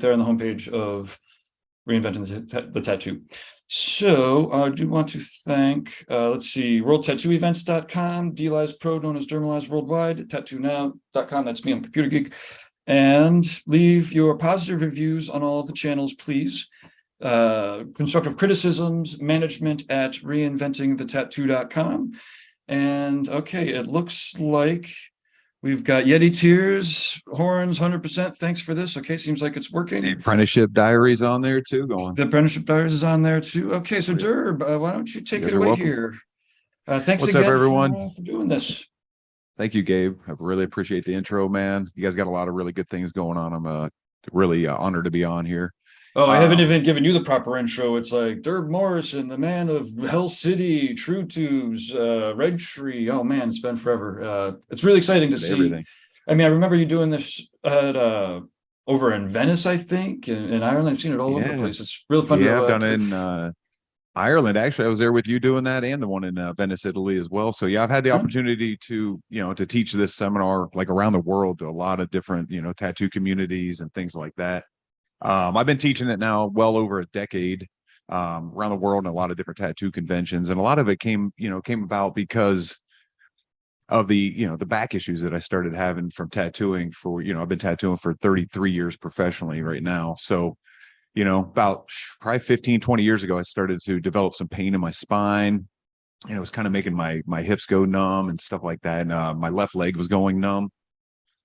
there on the homepage of Reinventing the Tattoo. So I do want to thank, let's see, worldtattooevents.com, DLives Pro, known as Dermalives Worldwide, TattooNOW.com, that's me, I'm Computer Geek. And leave your positive reviews on all of the channels, please. Constructive criticisms, management at reinventingthetattoo.com. And okay, it looks like we've got Yeti tears, horns, 100%. Thanks for this. Okay, seems like it's working. The apprenticeship diaries on there too. The apprenticeship diaries is on there too. Okay, so Durb, why don't you take it away here? Thanks What's again up, everyone? for doing this. Thank you, Gabe. I really appreciate the intro, man. You guys got a lot of really good things going on. I'm really honored to be on here. Oh, I haven't even given you the proper intro. It's like Durb Morrison, the man of Hell City, True Tubes, Red Tree. Oh man, it's been forever. It's really exciting to see everything. I mean, I remember you doing this at over in Venice, I think, in Ireland. I've seen it all over the place. It's real fun. Yeah, I've done it in Ireland. Actually, I was there with you doing that, and the one in Venice, Italy as well. So yeah, I've had the opportunity to, to teach this seminar like around the world to a lot of different, tattoo communities and things like that. I've been teaching it now well over a decade around the world in a lot of different tattoo conventions, and a lot of it came about because of the back issues that I started having from tattooing for, I've been tattooing for 33 years professionally right now. So about probably 15, 20 years ago, I started to develop some pain in my spine. It was kind of making my hips go numb and stuff like that. And my left leg was going numb.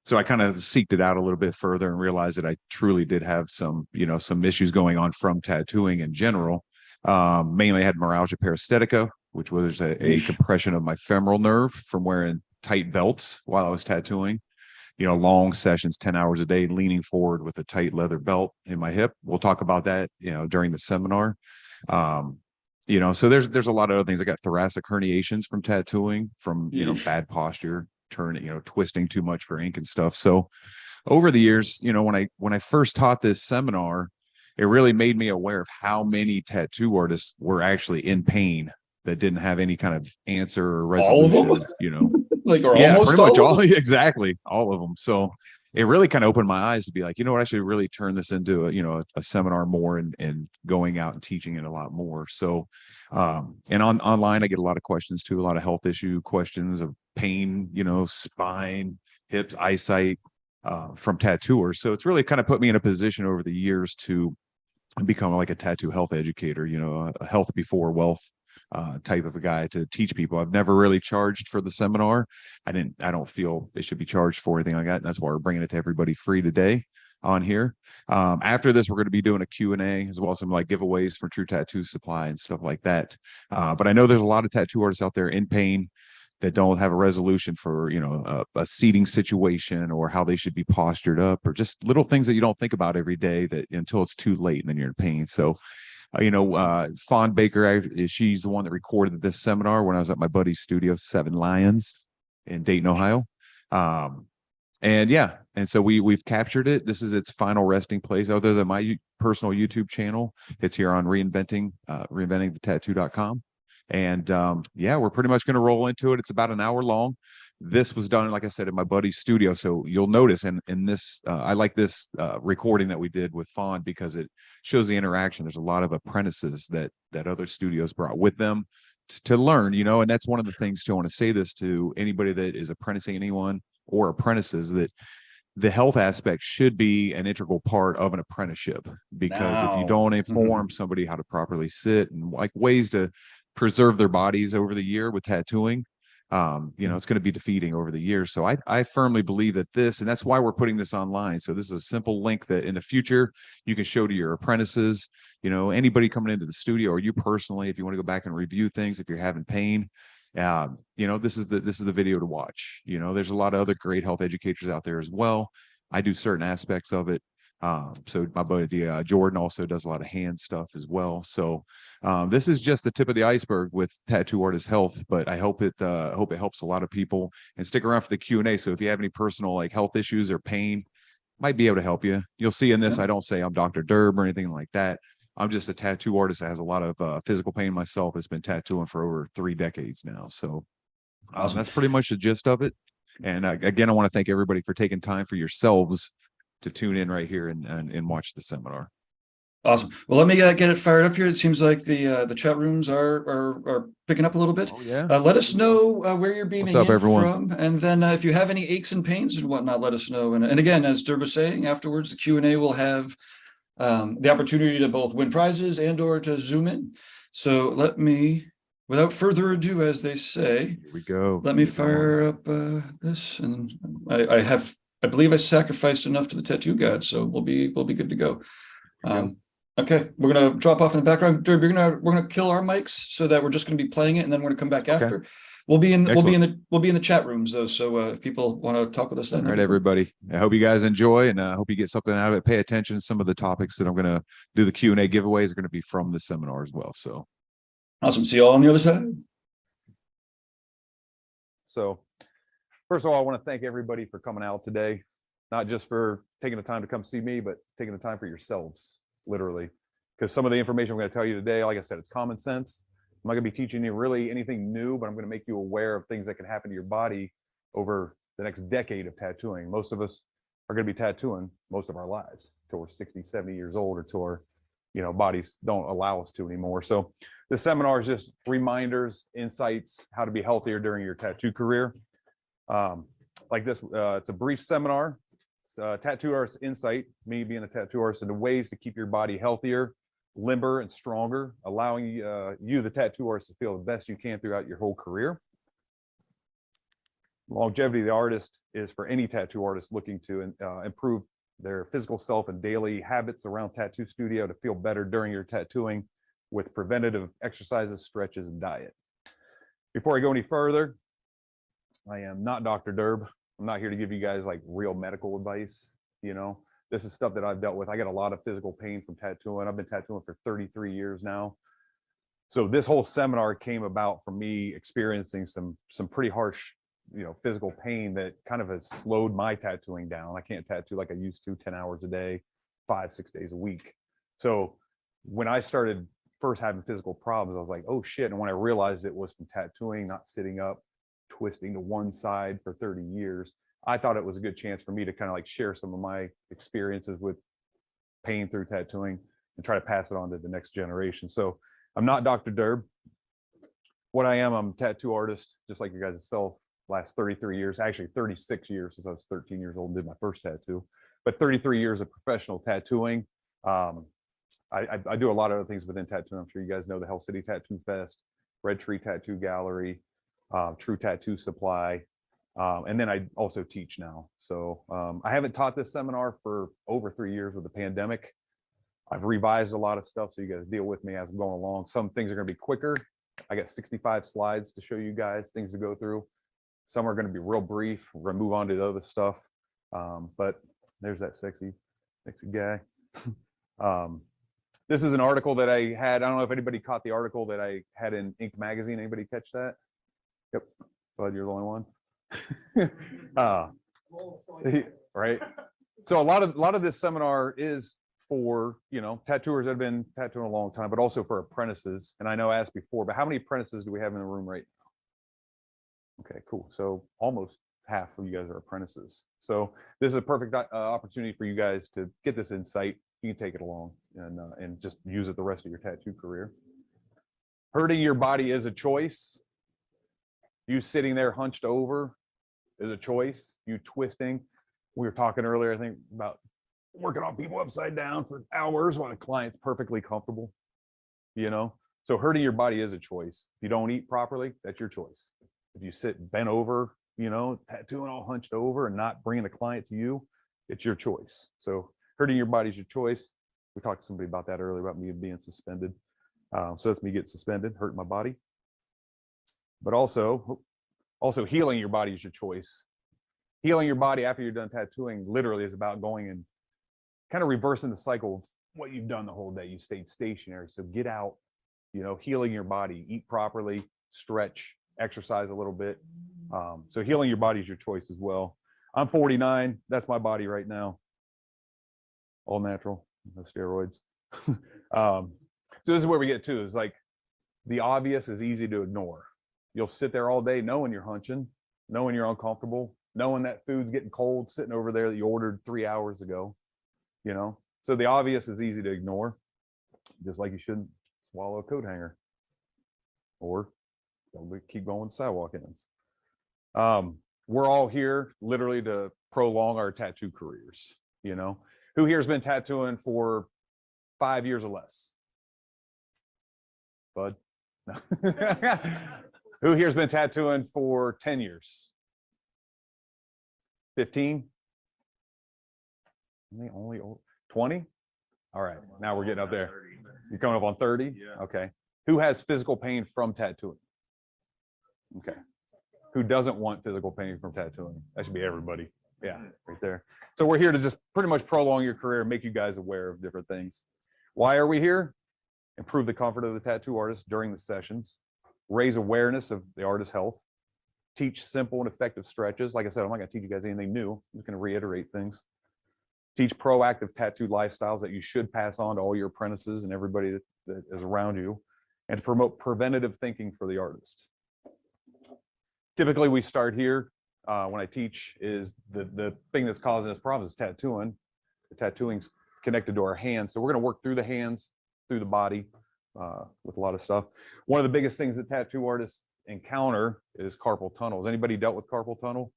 So I kind of seeked it out a little bit further and realized that I truly did have some issues going on from tattooing in general. Mainly I had myalgia paresthetica, which was a compression of my femoral nerve from wearing tight belts while I was tattooing. Long sessions, 10 hours a day, leaning forward with a tight leather belt in my hip. We'll talk about that, during the seminar. So there's a lot of other things. I got thoracic herniations from tattooing, from, bad posture, twisting too much for ink and stuff. So over the years, when I first taught this seminar, it really made me aware of how many tattoo artists were actually in pain that didn't have any kind of answer or resolution, almost pretty much all exactly all of them. So it really kind of opened my eyes to be like, I should really turn this into a seminar more and going out and teaching it a lot more. So and online I get a lot of questions too, a lot of health issue questions of pain, spine, hips, eyesight from tattooers. So it's really kind of put me in a position over the years to become like a tattoo health educator, a health before wealth type of a guy to teach people. I've never really charged for the seminar. I don't feel it should be charged for anything like that. And that's why we're bringing it to everybody free today on here. After this, we're going to be doing a Q&A as well as some like giveaways for True Tattoo Supply and stuff like that. But I know there's a lot of tattoo artists out there in pain that don't have a resolution for, a seating situation or how they should be postured up, or just little things that you don't think about every day that until it's too late and then you're in pain. So Fawn Baker, she's the one that recorded this seminar when I was at my buddy's studio, Seven Lions in Dayton, Ohio. And so we've captured it. This is its final resting place other than my personal YouTube channel. It's here on reinventingthetattoo.com. And we're pretty much going to roll into it. It's about an hour long. This was done, like I said, in my buddy's studio. So you'll notice in this, I like this recording that we did with Fawn because it shows the interaction. There's a lot of apprentices that other studios brought with them to learn, and that's one of the things too. I want to say this to anybody that is apprenticing anyone or apprentices, that the health aspect should be an integral part of an apprenticement, because if you don't inform somebody how to properly sit and like ways to preserve their bodies over the year with tattooing, it's going to be defeating over the years. So I firmly believe that and that's why we're putting this online. So this is a simple link that in the future you can show to your apprentices, anybody coming into the studio, or you personally, if you want to go back and review things, if you're having pain, this is the video to watch. There's a lot of other great health educators out there as well. I do certain aspects of it. So my buddy Jordan also does a lot of hand stuff as well. So this is just the tip of the iceberg with tattoo artist health, but I hope it helps a lot of people. And stick around for the Q&A. So if you have any personal like health issues or pain, might be able to help you. You'll see in this, I don't say I'm Dr. Durb or anything like that. I'm just a tattoo artist that has a lot of physical pain myself. It's been tattooing for over 3 decades now. So that's pretty much the gist of it. And again, I want to thank everybody for taking time for yourselves tune in right here and watch the seminar. Awesome. Well, let me get it fired up here. It seems like the chat rooms are picking up a little bit. Oh yeah. Let us know where you're beaming What's up, in everyone? from, and then if you have any aches and pains and whatnot, let us know. And again, as Durb was saying, afterwards the Q&A will have the opportunity to both win prizes and/or to zoom in. So let me, without further ado, as they say, Here we go. let me fire up this, and I believe I sacrificed enough to the tattoo god, so we'll be good to go. Okay, we're gonna drop off in the background. Durb, we're gonna kill our mics so that we're just gonna be playing it, and then we're gonna come back after. We'll be in the chat rooms though, so if people want to talk with us, then all right, everybody. I hope you guys enjoy, and I hope you get something out of it. Pay attention to some of the topics that I'm gonna do. The Q&A giveaways are gonna be from the seminar as well. So awesome. See you all on the other side. So first of all, I want to thank everybody for coming out today, not just for taking the time to come see me, but taking the time for yourselves, literally, because some of the information I'm going to tell you today, like I said, it's common sense. I'm not going to be teaching you really anything new, but I'm going to make you aware of things that can happen to your body over the next decade of tattooing. Most of us are going to be tattooing most of our lives till we're 60, 70 years old, or till our, bodies don't allow us to anymore. So the seminar is just reminders, insights, how to be healthier during your tattoo career. Like this, it's a brief seminar. It's tattoo artist insight, me being a tattoo artist, and the ways to keep your body healthier, limber, and stronger, allowing you, the tattoo artist, to feel the best you can throughout your whole career. Longevity of the artist is for any tattoo artist looking to improve their physical self and daily habits around tattoo studio to feel better during your tattooing with preventative exercises, stretches, and diet. Before I go any further, I am not Dr. Durb. I'm not here to give you guys like real medical advice. This is stuff that I've dealt with. I get a lot of physical pain from tattooing. I've been tattooing for 33 years now. So this whole seminar came about from me experiencing some pretty harsh, physical pain that kind of has slowed my tattooing down. I can't tattoo like I used to, 10 hours a day, 5-6 days a week. So when I started first having physical problems, I was like, oh shit. And when I realized it was from tattooing, not sitting up, twisting to one side for 30 years, I thought it was a good chance for me to kind of like share some of my experiences with pain through tattooing and try to pass it on to the next generation. So I'm not Dr. Durb. What I am, I'm a tattoo artist, just like you guys self. Last 33 years, actually 36 years, since I was 13 years old and did my first tattoo, but 33 years of professional tattooing. I do a lot of other things within tattooing. I'm sure you guys know the Hell City Tattoo Fest, Red Tree Tattoo Gallery, True Tattoo Supply, and then I also teach now. So I haven't taught this seminar for over 3 years with the pandemic. I've revised a lot of stuff, so you guys deal with me as I'm going along. Some things are going to be quicker. I got 65 slides to show you guys, things to go through. Some are going to be real brief. We're going to move on to the other stuff. But there's that sexy guy. This is an article that I had. I don't know if anybody caught the article that I had in Inc. magazine. Anybody catch that? Yep. Bud, you're the only one. Right. So a lot of this seminar is for, tattooers that have been tattooing a long time, but also for apprentices. And I know I asked before, but how many apprentices do we have in the room right now? Okay, cool. So almost half of you guys are apprentices. So this is a perfect opportunity for you guys to get this insight. You can take it along and just use it the rest of your tattoo career. Hurting your body is a choice. You sitting there hunched over is a choice. You twisting. We were talking earlier, I think, about working on people upside down for hours while the client's perfectly comfortable. So hurting your body is a choice. If you don't eat properly, that's your choice. If you sit bent over, tattooing all hunched over and not bringing the client to you, it's your choice. So hurting your body is your choice. We talked to somebody about that earlier, about me being suspended. So that's me getting suspended, hurting my body. But also healing your body is your choice. Healing your body after you're done tattooing literally is about going and kind of reversing the cycle of what you've done the whole day. You stayed stationary. So get out, healing your body, eat properly, stretch, exercise a little bit. So healing your body is your choice as well. I'm 49. That's my body right now. All natural, no steroids. So this is where we get to, is like the obvious is easy to ignore. You'll sit there all day knowing you're hunching, knowing you're uncomfortable, knowing that food's getting cold sitting over there that you ordered 3 hours ago, you know? So the obvious is easy to ignore, just like you shouldn't swallow a coat hanger or keep going with sidewalk ends. We're all here literally to prolong our tattoo careers, you know? Who here has been tattooing for 5 years or less? Bud? No. Who here has been tattooing for 10 years? 15? Only 20? All right, now we're getting up there. You're coming up on 30? Yeah. Okay. Who has physical pain from tattooing? Okay. Who doesn't want physical pain from tattooing? That should be everybody. Yeah, right there. So we're here to just pretty much prolong your career, make you guys aware of different things. Why are we here? Improve the comfort of the tattoo artist during the sessions, raise awareness of the artist's health, teach simple and effective stretches. Like I said, I'm not going to teach you guys anything new. I'm just going to reiterate things. Teach proactive tattoo lifestyles that you should pass on to all your apprentices and everybody that is around you, and to promote preventative thinking for the artist. Typically, we start here when I teach is the thing that's causing us problems is tattooing. The tattooing's connected to our hands. So we're going to work through the hands, through the body with a lot of stuff. One of the biggest things that tattoo artists encounter is carpal tunnel. Has anybody dealt with carpal tunnel?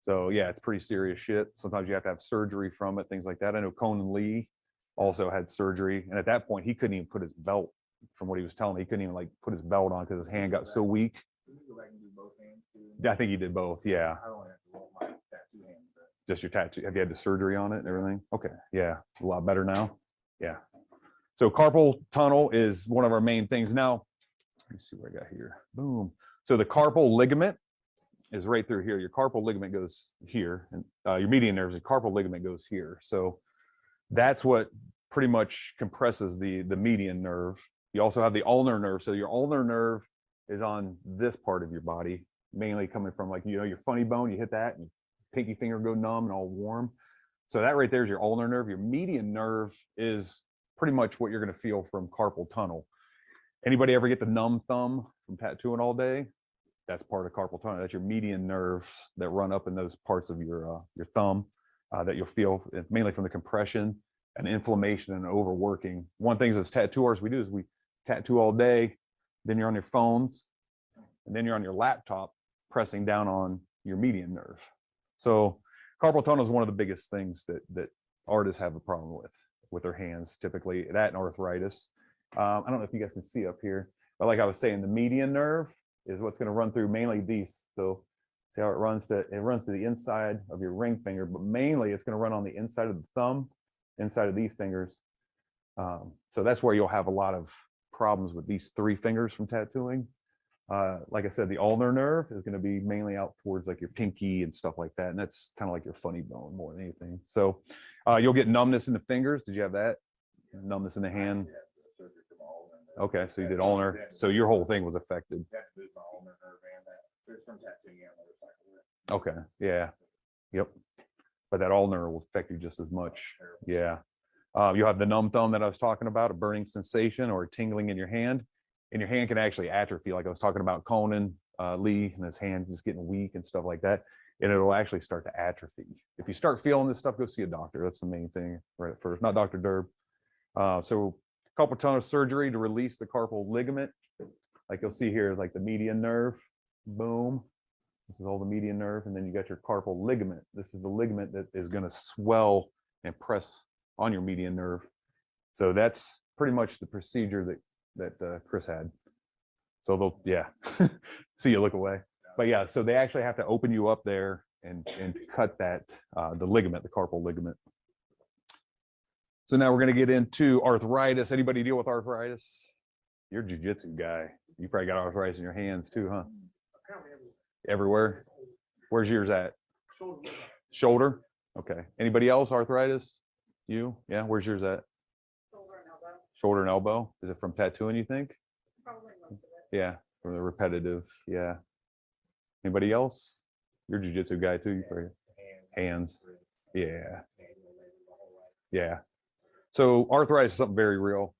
So yeah, it's pretty serious shit. Sometimes you have to have surgery from it, things like that. I know Conan Lee also had surgery. And at that point, he couldn't even put his belt, from what he was telling me, he couldn't even like put his belt on because his hand got so weak. I think he did both. Yeah. Just your tattoo. Have you had the surgery on it and everything? Okay. Yeah. A lot better now. Yeah. So carpal tunnel is one of our main things. Now, let me see what I got here. Boom. So the carpal ligament is right through here. Your carpal ligament goes here, and your median nerves, your carpal ligament goes here. So that's what pretty much compresses the median nerve. You also have the ulnar nerve. So your ulnar nerve is on this part of your body, mainly coming from like, you know, your funny bone, you hit that and pinky finger go numb and all warm. So that right there is your ulnar nerve. Your median nerve is pretty much what you're going to feel from carpal tunnel. Anybody ever get the numb thumb from tattooing all day? That's part of carpal tunnel. That's your median nerves that run up in those parts of your thumb that you'll feel. It's mainly from the compression and inflammation and overworking. One thing as tattoo artists we do is we tattoo all day, then you're on your phones, and then you're on your laptop pressing down on your median nerve. So carpal tunnel is one of the biggest things that artists have a problem with their hands, typically, that and arthritis. I don't know if you guys can see up here, but like I was saying, the median nerve is what's going to run through mainly these. So see how it runs to the inside of your ring finger, but mainly it's going to run on the inside of the thumb, inside of these fingers. So that's where you'll have a lot of problems with these three fingers from tattooing. Like I said, the ulnar nerve is going to be mainly out towards like your pinky and stuff like that. And that's kind of like your funny bone more than anything. So you'll get numbness in the fingers. Did you have that? Numbness in the hand? Okay, so you did ulnar. So your whole thing was affected. Okay, yeah. Yep. But that ulnar will affect you just as much. Yeah. You'll have the numb thumb that I was talking about, a burning sensation or a tingling in your hand. And your hand can actually atrophy, like I was talking about Conan Lee and his hand just getting weak and stuff like that. And it'll actually start to atrophy. If you start feeling this stuff, go see a doctor. That's the main thing right at first, not Dr. Durb. So carpal tunnel surgery to release the carpal ligament. Like you'll see here, like the median nerve, boom. This is all the median nerve. And then you got your carpal ligament. This is the ligament that is going to swell and press on your median nerve. So that's pretty much the procedure that Chris had. So they'll, yeah, see you look away. But yeah, so they actually have to open you up there and cut that, the ligament, the carpal ligament. So now we're going to get into arthritis. Anybody deal with arthritis? You're a jiu-jitsu guy. You probably got arthritis in your hands too, huh? Everywhere? Where's yours at? Shoulder? Okay. Anybody else arthritis? You? Yeah, where's yours at? Shoulder and elbow. Is it from tattooing, you think? Probably most of it. Yeah, from the repetitive. Yeah. Anybody else? You're a jiu-jitsu guy too. You probably hands. Yeah. Yeah. So arthritis is something very real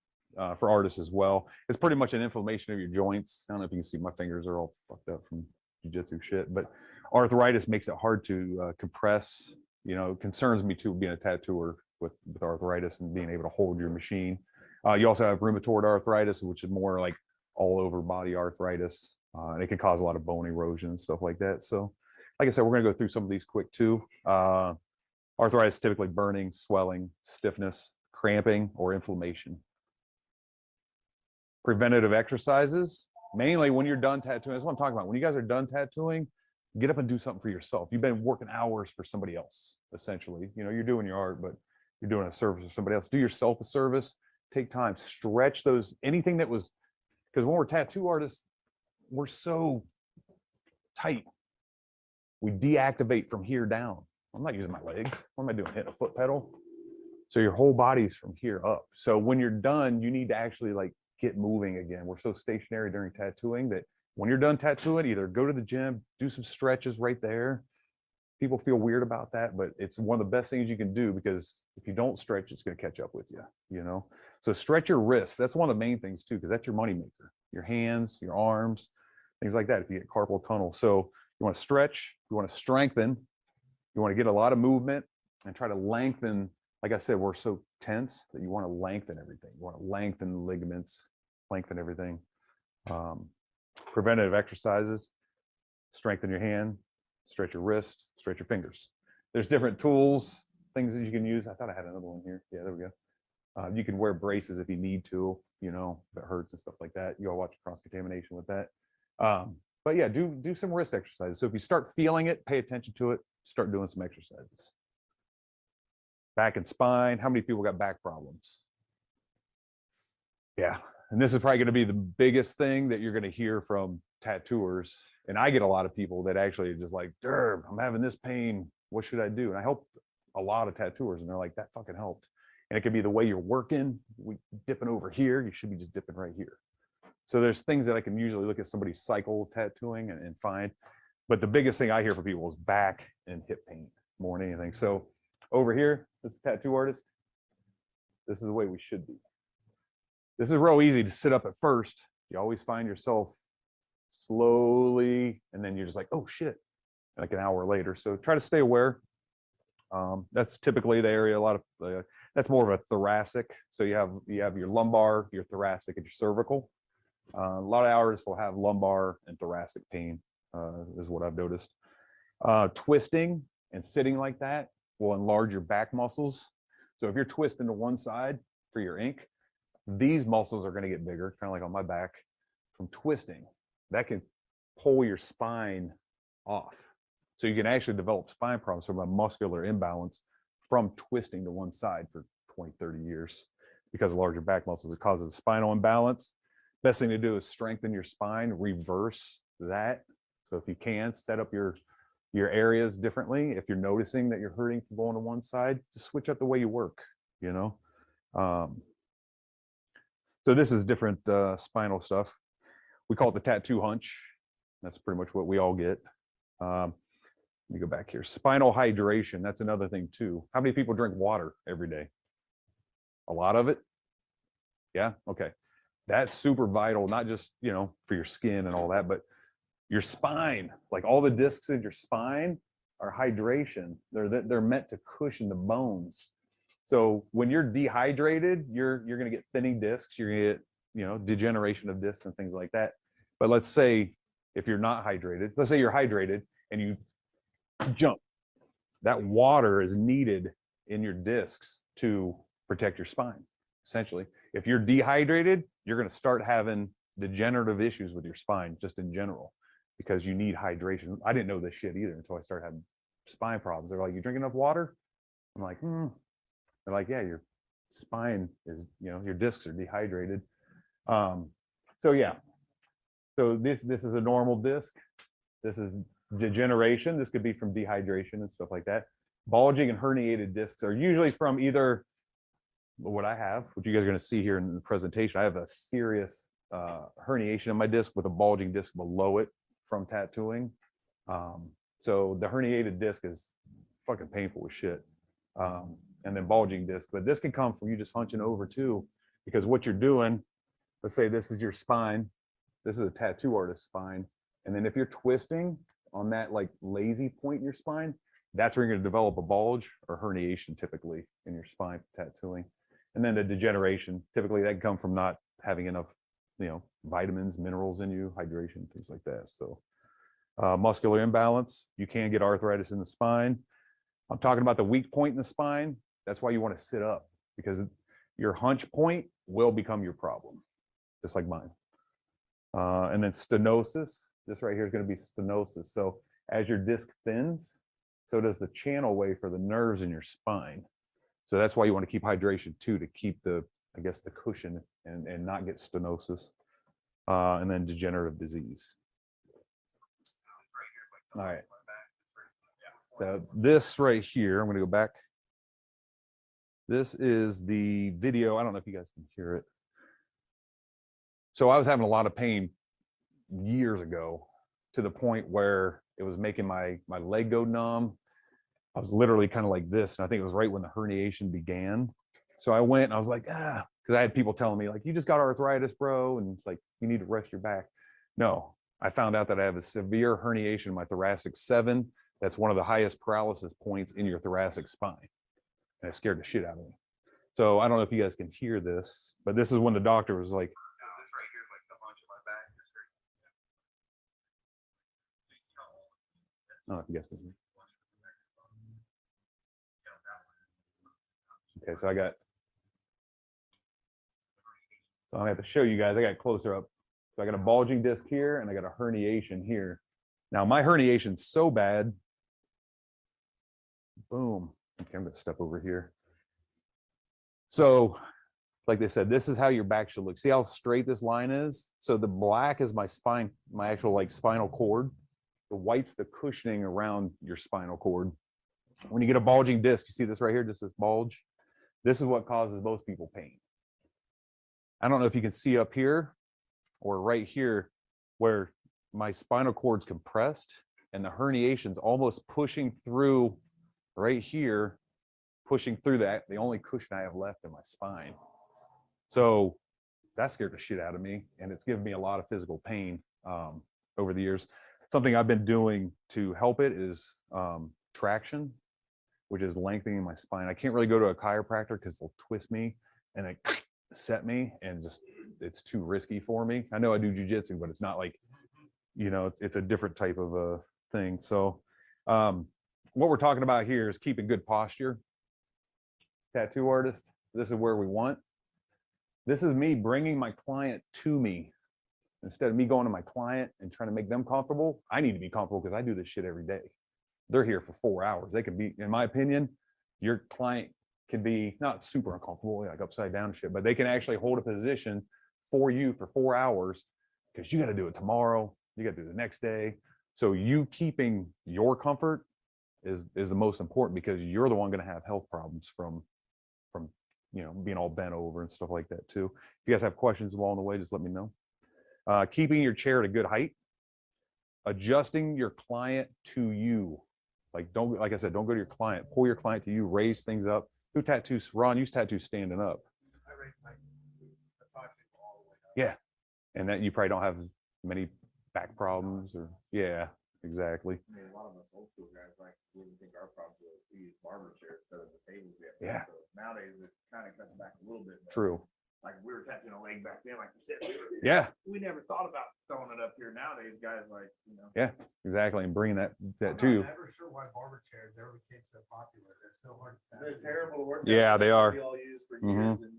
for artists as well. It's pretty much an inflammation of your joints. I don't know if you can see my fingers are all fucked up from jiu-jitsu shit, but Arthritis makes it hard to compress. You know, it concerns me too, being a tattooer with arthritis and being able to hold your machine. You also have rheumatoid arthritis, which is more like all over body arthritis. And it can cause a lot of bone erosion and stuff like that. So like I said, we're going to go through some of these quick too. Arthritis, typically burning, swelling, stiffness, cramping, or inflammation. Preventative exercises, mainly when you're done tattooing. That's what I'm talking about. When you guys are done tattooing, get up and do something for yourself. You've been working hours for somebody else, essentially. You know, you're doing your art, but you're doing a service for somebody else. Do yourself a service. Take time, stretch those, anything that was, because when we're tattoo artists, we're so tight. We deactivate from here down. I'm not using my legs. What am I doing? Hitting a foot pedal? So your whole body's from here up. So when you're done, you need to actually like get moving again. We're so stationary during tattooing that when you're done tattooing, either go to the gym, do some stretches right there. People feel weird about that, but it's one of the best things you can do, because if you don't stretch, it's going to catch up with you, you know? So stretch your wrists. That's one of the main things too, because that's your money maker. Your hands, your arms, things like that. If you get carpal tunnel. So you want to stretch, you want to strengthen, you want to get a lot of movement and try to lengthen. Like I said, we're so tense that you want to lengthen everything. You want to lengthen ligaments, lengthen everything. Preventative exercises, strengthen your hand, stretch your wrist, stretch your fingers. There's different tools, things that you can use. I thought I had another one here. Yeah, there we go. You can wear braces if you need to, you know, if it hurts and stuff like that. You all watch cross-contamination with that. But yeah, do some wrist exercises. So if you start feeling it, pay attention to it, start doing some exercises. Back and spine. How many people got back problems? Yeah. And this is probably going to be the biggest thing that you're going to hear from tattooers. And I get a lot of people that actually are just like, Durb, I'm having this pain. What should I do? And I help a lot of tattooers, and they're like, that fucking helped. And it could be the way you're working. We dipping over here. You should be just dipping right here. So there's things that I can usually look at somebody's cycle of tattooing and find. But the biggest thing I hear from people is back and hip pain more than anything. So over here, this tattoo artist, this is the way we should be. This is real easy to sit up at first. You always find yourself slowly, and then you're just like, oh shit, like an hour later. So try to stay aware. That's typically the area, a lot of, that's more of a thoracic. So you have your lumbar, your thoracic, and your cervical. A lot of artists will have lumbar and thoracic pain, is what I've noticed. Twisting and sitting like that will enlarge your back muscles. So if you're twisting to one side for your ink, these muscles are going to get bigger, kind of like on my back from twisting. That can pull your spine off. So you can actually develop spine problems from a muscular imbalance from twisting to one side for 20, 30 years because of larger back muscles. It causes a spinal imbalance. Best thing to do is strengthen your spine, reverse that. So if you can, set up your areas differently. If you're noticing that you're hurting from going to one side, just switch up the way you work, you know? So this is different spinal stuff. We call it the tattoo hunch. That's pretty much what we all get. Let me go back here. Spinal hydration, that's another thing too. How many people drink water every day? A lot of it? Yeah, okay. That's super vital, not just, you know, for your skin and all that, but your spine, like all the discs in your spine are hydration. They're meant to cushion the bones. So when you're dehydrated, you're going to get thinning discs, you're going to get, you know, degeneration of discs and things like that. But let's say if you're not hydrated, let's say you're hydrated and you jump, that water is needed in your discs to protect your spine, essentially. If you're dehydrated, you're going to start having degenerative issues with your spine just in general because you need hydration. I didn't know this shit either until I started having spine problems. They're like, you drink enough water? I'm like, They're like, yeah, your spine is, you know, your discs are dehydrated. So yeah, so this is a normal disc. This is degeneration. This could be from dehydration and stuff like that. Bulging and herniated discs are usually from either what I have, which you guys are going to see here in the presentation. I have a serious herniation in my disc with a bulging disc below it from tattooing. So the herniated disc is fucking painful as shit. And then bulging disc, but this can come from you just hunching over too, because what you're doing, let's say this is your spine, this is a tattoo artist's spine, and then if you're twisting on that like lazy point in your spine, that's where you're going to develop a bulge or herniation typically in your spine tattooing. And then the degeneration, typically that can come from not having enough, you know, vitamins, minerals in you, hydration, things like that. So muscular imbalance, you can get arthritis in the spine. I'm talking about the weak point in the spine. That's why you want to sit up, because your hunch point will become your problem, just like mine. And then stenosis, this right here is going to be stenosis. So as your disc thins, so does the channel way for the nerves in your spine. So that's why you want to keep hydration too, to keep the, I guess, the cushion and not get stenosis. And then degenerative disease. All right. So this right here, I'm going to go back. This is the video. I don't know if you guys can hear it. So I was having a lot of pain years ago, to the point where it was making my leg go numb. I was literally kind of like this. And I think it was right when the herniation began. So I went and I was like, because I had people telling me like, you just got arthritis, bro. And it's like, you need to rest your back. No, I found out that I have a severe herniation in my thoracic 7. That's one of the highest paralysis points in your thoracic spine. And it scared the shit out of me. So I don't know if you guys can hear this, but this is when the doctor was like, I don't know if you guys can hear. Okay, so I'm gonna have to show you guys. I got closer up. So I got a bulging disc here and I got a herniation here. Now my herniation's so bad. Boom. Okay, I'm gonna step over here. So like they said, this is how your back should look. See how straight this line is? So the black is my spine, my actual like spinal cord. The white's the cushioning around your spinal cord. When you get a bulging disc, you see this right here, just this bulge. This is what causes most people pain. I don't know if you can see up here or right here where my spinal cord's compressed and the herniation's almost pushing through right here, pushing through that, the only cushion I have left in my spine. So that scared the shit out of me, and it's given me a lot of physical pain over the years. Something I've been doing to help it is traction, which is lengthening my spine. I can't really go to a chiropractor because they'll twist me and they set me, and just it's too risky for me. I know I do jujitsu, but it's not like, you know, it's a different type of a thing. So what we're talking about here is keeping good posture. Tattoo artist, this is where we want. This is me bringing my client to me. Instead of me going to my client and trying to make them comfortable, I need to be comfortable because I do this shit every day. They're here for 4 hours. They can be, in my opinion, your client can be not super uncomfortable, like upside down and shit, but they can actually hold a position for you for 4 hours, because you got to do it tomorrow. You got to do it the next day. So you keeping your comfort is the most important, because you're the one going to have health problems from you know, being all bent over and stuff like that too. If you guys have questions along the way, just let me know. Keeping your chair at a good height, adjusting your client to you. Like I said, don't go to your client, pull your client to you, raise things up. Who tattoos? Ron, you tattoo standing up. I raise my massage table all the way up. Yeah. And that you probably don't have many back problems, or yeah, exactly. I mean, a lot of us old school guys like we think our problems are we use barber chairs instead of the tables we have. Yeah. So nowadays it kind of cuts back a little bit. True. Like we were tattooing a leg back then, like you said. Yeah. We never thought about throwing it up here. Nowadays, guys like, you know. Yeah, exactly. And bringing that I'm too. never sure why barber chairs ever became so popular. They're so hard to tattoo. They're terrible to work. Yeah, they are. We all used for years, and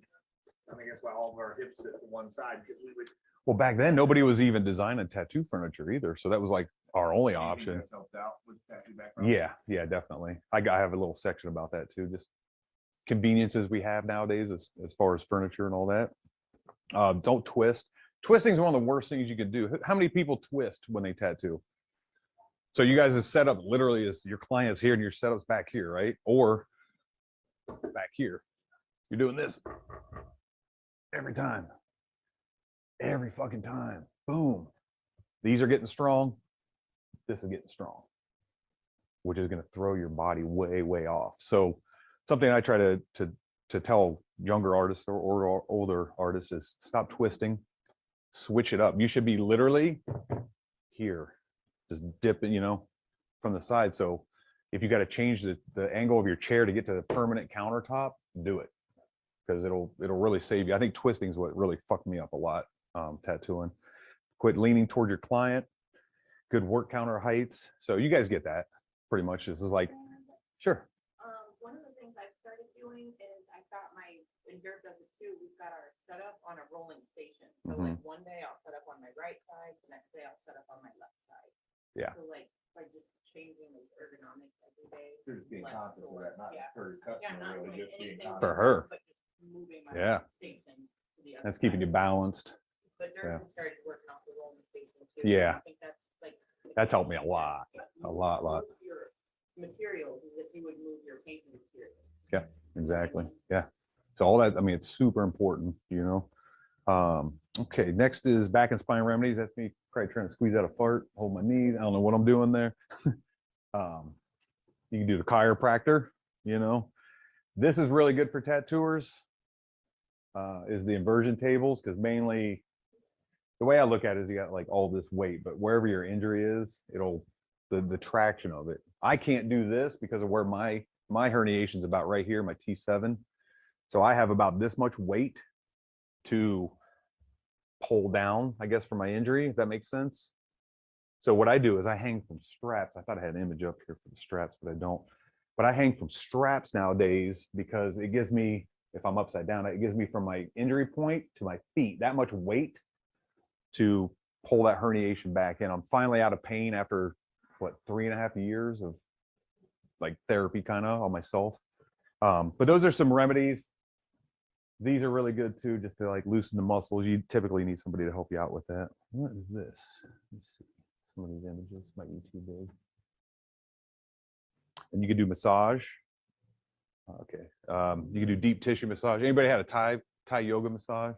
I think that's why all of our hips sit to one side, because we would. Well, back then nobody was even designing tattoo furniture either, so that was like our only option. Helped out with tattoo background. Yeah, definitely. I have a little section about that too. Just conveniences we have nowadays as far as furniture and all that. Don't twist. Twisting is one of the worst things you can do. How many people twist when they tattoo? So you guys' setup literally is your client's here and your setup's back here, right? Or back here. You're doing this every time. Every fucking time. Boom. These are getting strong. This is getting strong, which is going to throw your body way, way off. So something I try to tell younger artists or older artists is stop twisting, switch it up. You should be literally here, just dip it, you know, from the side. So if you got to change the angle of your chair to get to the permanent countertop, do it, because it'll really save you. I think twisting is what really fucked me up a lot, tattooing. Quit leaning toward your client. Good work counter heights. So you guys get that pretty much. This is like, sure. One of the things I've started doing is I've got my, and Durb does it too, we've got our setup on a rolling station. So like one day I'll set up on my right side, the next day I'll set up on my left side. Yeah. So like by just changing those ergonomics every day. They're just being less conscious of sore. that, not Yeah. for your Yeah, customer, not really, doing just being anything conscious. For her. But just moving my Yeah. station to the other That's keeping you side. balanced. But yeah. Durb has started working off the rolling station too. Yeah. I think that's like. That's helped me a lot. A lot. Move your materials as if you would move your painting materials. Yeah, exactly. Yeah. So all that, I mean, it's super important, you know. Okay, next is back and spine remedies. That's me probably trying to squeeze out a fart, hold my knee. I don't know what I'm doing there. You can do the chiropractor, you know. This is really good for tattooers, is the inversion tables, because mainly the way I look at it is you got like all this weight, but wherever your injury is, it'll, the traction of it. I can't do this because of where my herniation's about right here, my T7. So I have about this much weight to pull down, I guess, for my injury, if that makes sense. So what I do is I hang from straps. I thought I had an image up here for the straps, but I don't. But I hang from straps nowadays because it gives me, if I'm upside down, it gives me from my injury point to my feet that much weight to pull that herniation back in. I'm finally out of pain after, what, 3.5 years of like therapy kind of on myself. But those are some remedies. These are really good too, just to like loosen the muscles. You typically need somebody to help you out with that. What is this? Let's see. Some of these images might be too big. And you can do massage. Okay. You can do deep tissue massage. Anybody had a Thai yoga massage?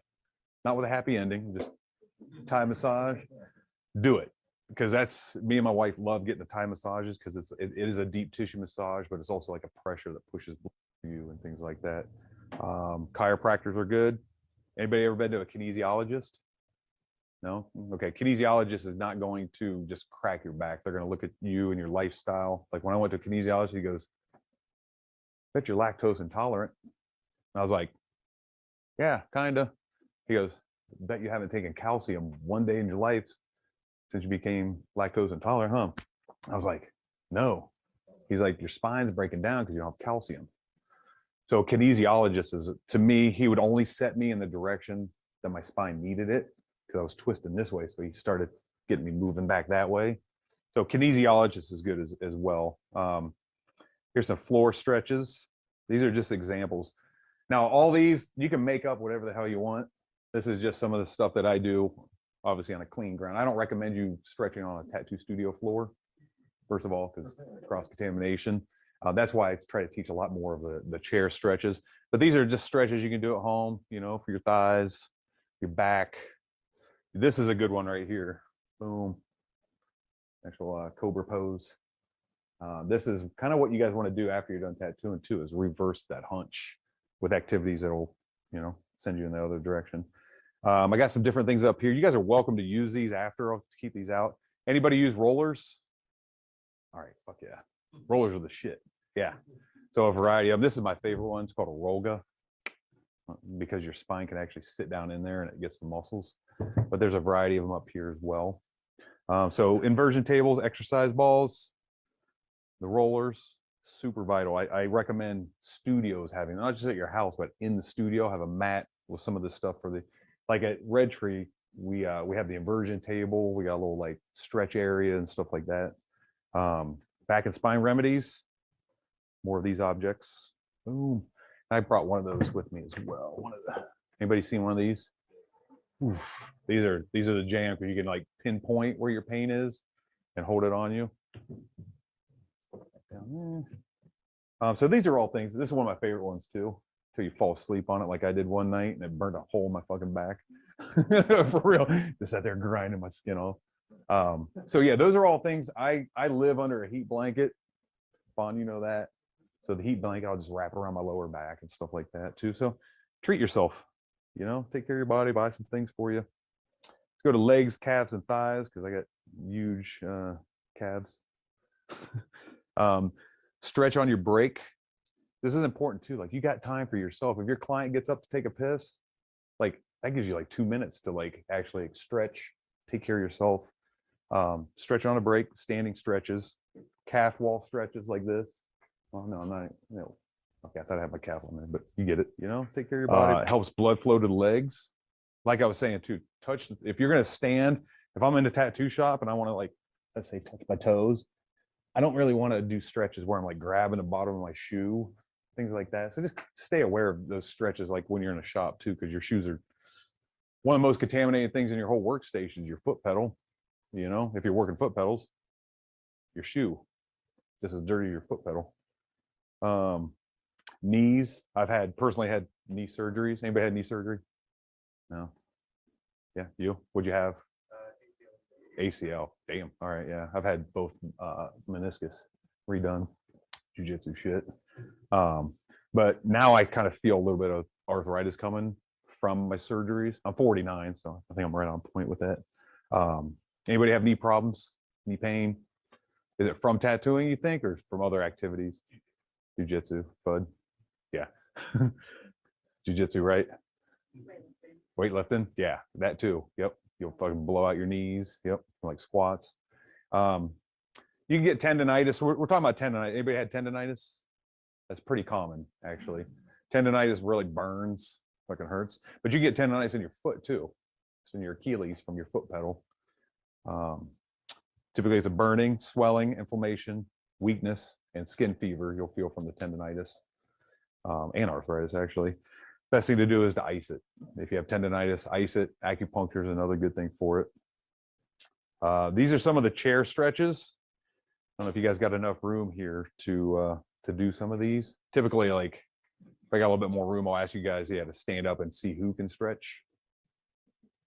Not with a happy ending, just Thai massage. Do it, because that's, me and my wife love getting the Thai massages because it is a deep tissue massage, but it's also like a pressure that pushes you and things like that. Chiropractors are good. Anybody ever been to a kinesiologist? No? Okay. Kinesiologist is not going to just crack your back. They're going to look at you and your lifestyle. Like when I went to a kinesiologist, he goes, bet you're lactose intolerant. And I was like, yeah, kind of. He goes, bet you haven't taken calcium one day in your life since you became lactose intolerant, huh? I was like, no. He's like, your spine's breaking down because you don't have calcium. So kinesiologist is, to me, he would only set me in the direction that my spine needed it, because I was twisting this way. So he started getting me moving back that way. So kinesiologist is good as well. Here's some floor stretches. These are just examples. Now, all these, you can make up whatever the hell you want. This is just some of the stuff that I do, obviously on a clean ground. I don't recommend you stretching on a tattoo studio floor, first of all, because cross-contamination. That's why I try to teach a lot more of the chair stretches. But these are just stretches you can do at home, you know, for your thighs, your back. This is a good one right here. Boom. Actual cobra pose. This is kind of what you guys want to do after you're done tattooing too, is reverse that hunch with activities that'll, you know, send you in the other direction. I got some different things up here. You guys are welcome to use these after. I'll keep these out. Anybody use rollers? All right, fuck yeah. Rollers are the shit. Yeah. So a variety of them. This is my favorite one. It's called a roga, because your spine can actually sit down in there and it gets the muscles. But there's a variety of them up here as well. So inversion tables, exercise balls, the rollers, super vital. I recommend studios having, not just at your house, but in the studio, have a mat with some of this stuff for the, like at Red Tree, we have the inversion table. We got a little like stretch area and stuff like that. Back and spine remedies, more of these objects. Boom. I brought one of those with me as well. Anybody seen one of these? Oof. These are the jam, because you can like pinpoint where your pain is and hold it on you. Down there. So these are all things. This is one of my favorite ones too, till you fall asleep on it, like I did one night, and it burned a hole in my fucking back. For real. Just sat there grinding my skin off. So yeah, those are all things. I live under a heat blanket. Fawn, you know that. So the heat blanket, I'll just wrap around my lower back and stuff like that too. So treat yourself, you know, take care of your body, buy some things for you. Let's go to legs, calves, and thighs, because I got huge calves. Stretch on your break. This is important too. Like you got time for yourself. If your client gets up to take a piss, like that gives you like 2 minutes to like actually stretch, take care of yourself. Stretch on a break, standing stretches, calf wall stretches like this. Well, no, I'm not, okay, I thought I had my calf on there, but you get it, take care of your body. It helps blood flow to the legs. Like I was saying too, if you're going to stand, if I'm in a tattoo shop and I want to like, let's say touch my toes, I don't really want to do stretches where I'm like grabbing the bottom of my shoe, things like that. So just stay aware of those stretches, like when you're in a shop too, because your shoes are one of the most contaminated things in your whole workstation is your foot pedal. If you're working foot pedals, your shoe just as dirty as your foot pedal. Knees. I've personally had knee surgeries. Anybody had knee surgery? No. Yeah, you? What'd you have? ACL. Damn. All right. Yeah, I've had both meniscus redone. Jiu-jitsu shit. But now I kind of feel a little bit of arthritis coming from my surgeries. I'm 49, so I think I'm right on point with that. Anybody have knee problems, knee pain? Is it from tattooing, you think, or from other activities? Jiu-jitsu, FUD. Yeah. Jiu-jitsu, right? Weightlifting. Yeah, that too. Yep. You'll fucking blow out your knees. Yep. Like squats. You can get tendonitis. We're talking about tendonitis. Anybody had tendonitis? That's pretty common, actually. Tendonitis really burns, fucking hurts. But you get tendonitis in your foot too. It's in your Achilles from your foot pedal. Typically it's a burning, swelling, inflammation, weakness, and skin fever you'll feel from the tendonitis, and arthritis actually. Best thing to do is to ice it. If you have tendonitis, ice it. Acupuncture is another good thing for it. These are some of the chair stretches. I don't know if you guys got enough room here to do some of these. Typically, like if I got a little bit more room, I'll ask you guys, to stand up and see who can stretch,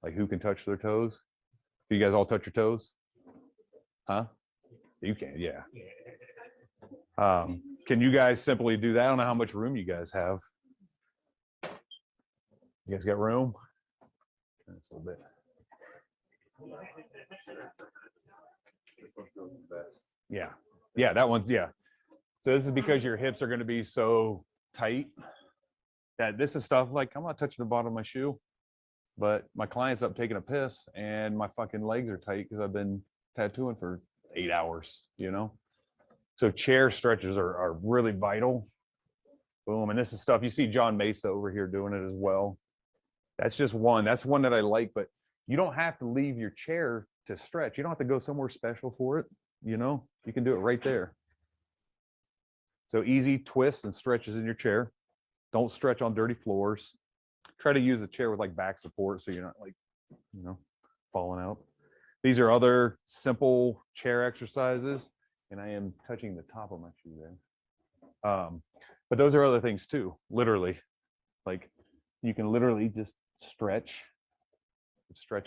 like who can touch their toes. Do you guys all touch your toes? Huh? You can, yeah. Can you guys simply do that? I don't know how much room you guys have. You guys got room? Just a little bit. Yeah. Yeah, that one's, yeah. So this is because your hips are going to be so tight that this is stuff like, I'm not touching the bottom of my shoe, but my client's up taking a piss and my fucking legs are tight because I've been tattooing for 8 hours, So chair stretches are really vital. Boom. And this is stuff you see John Mesa over here doing it as well. That's just one. That's one that I like, but you don't have to leave your chair to stretch. You don't have to go somewhere special for it. You can do it right there. So easy twists and stretches in your chair. Don't stretch on dirty floors. Try to use a chair with like back support so you're not like, falling out. These are other simple chair exercises, and I am touching the top of my shoe there. But those are other things too, literally. Like you can literally just stretch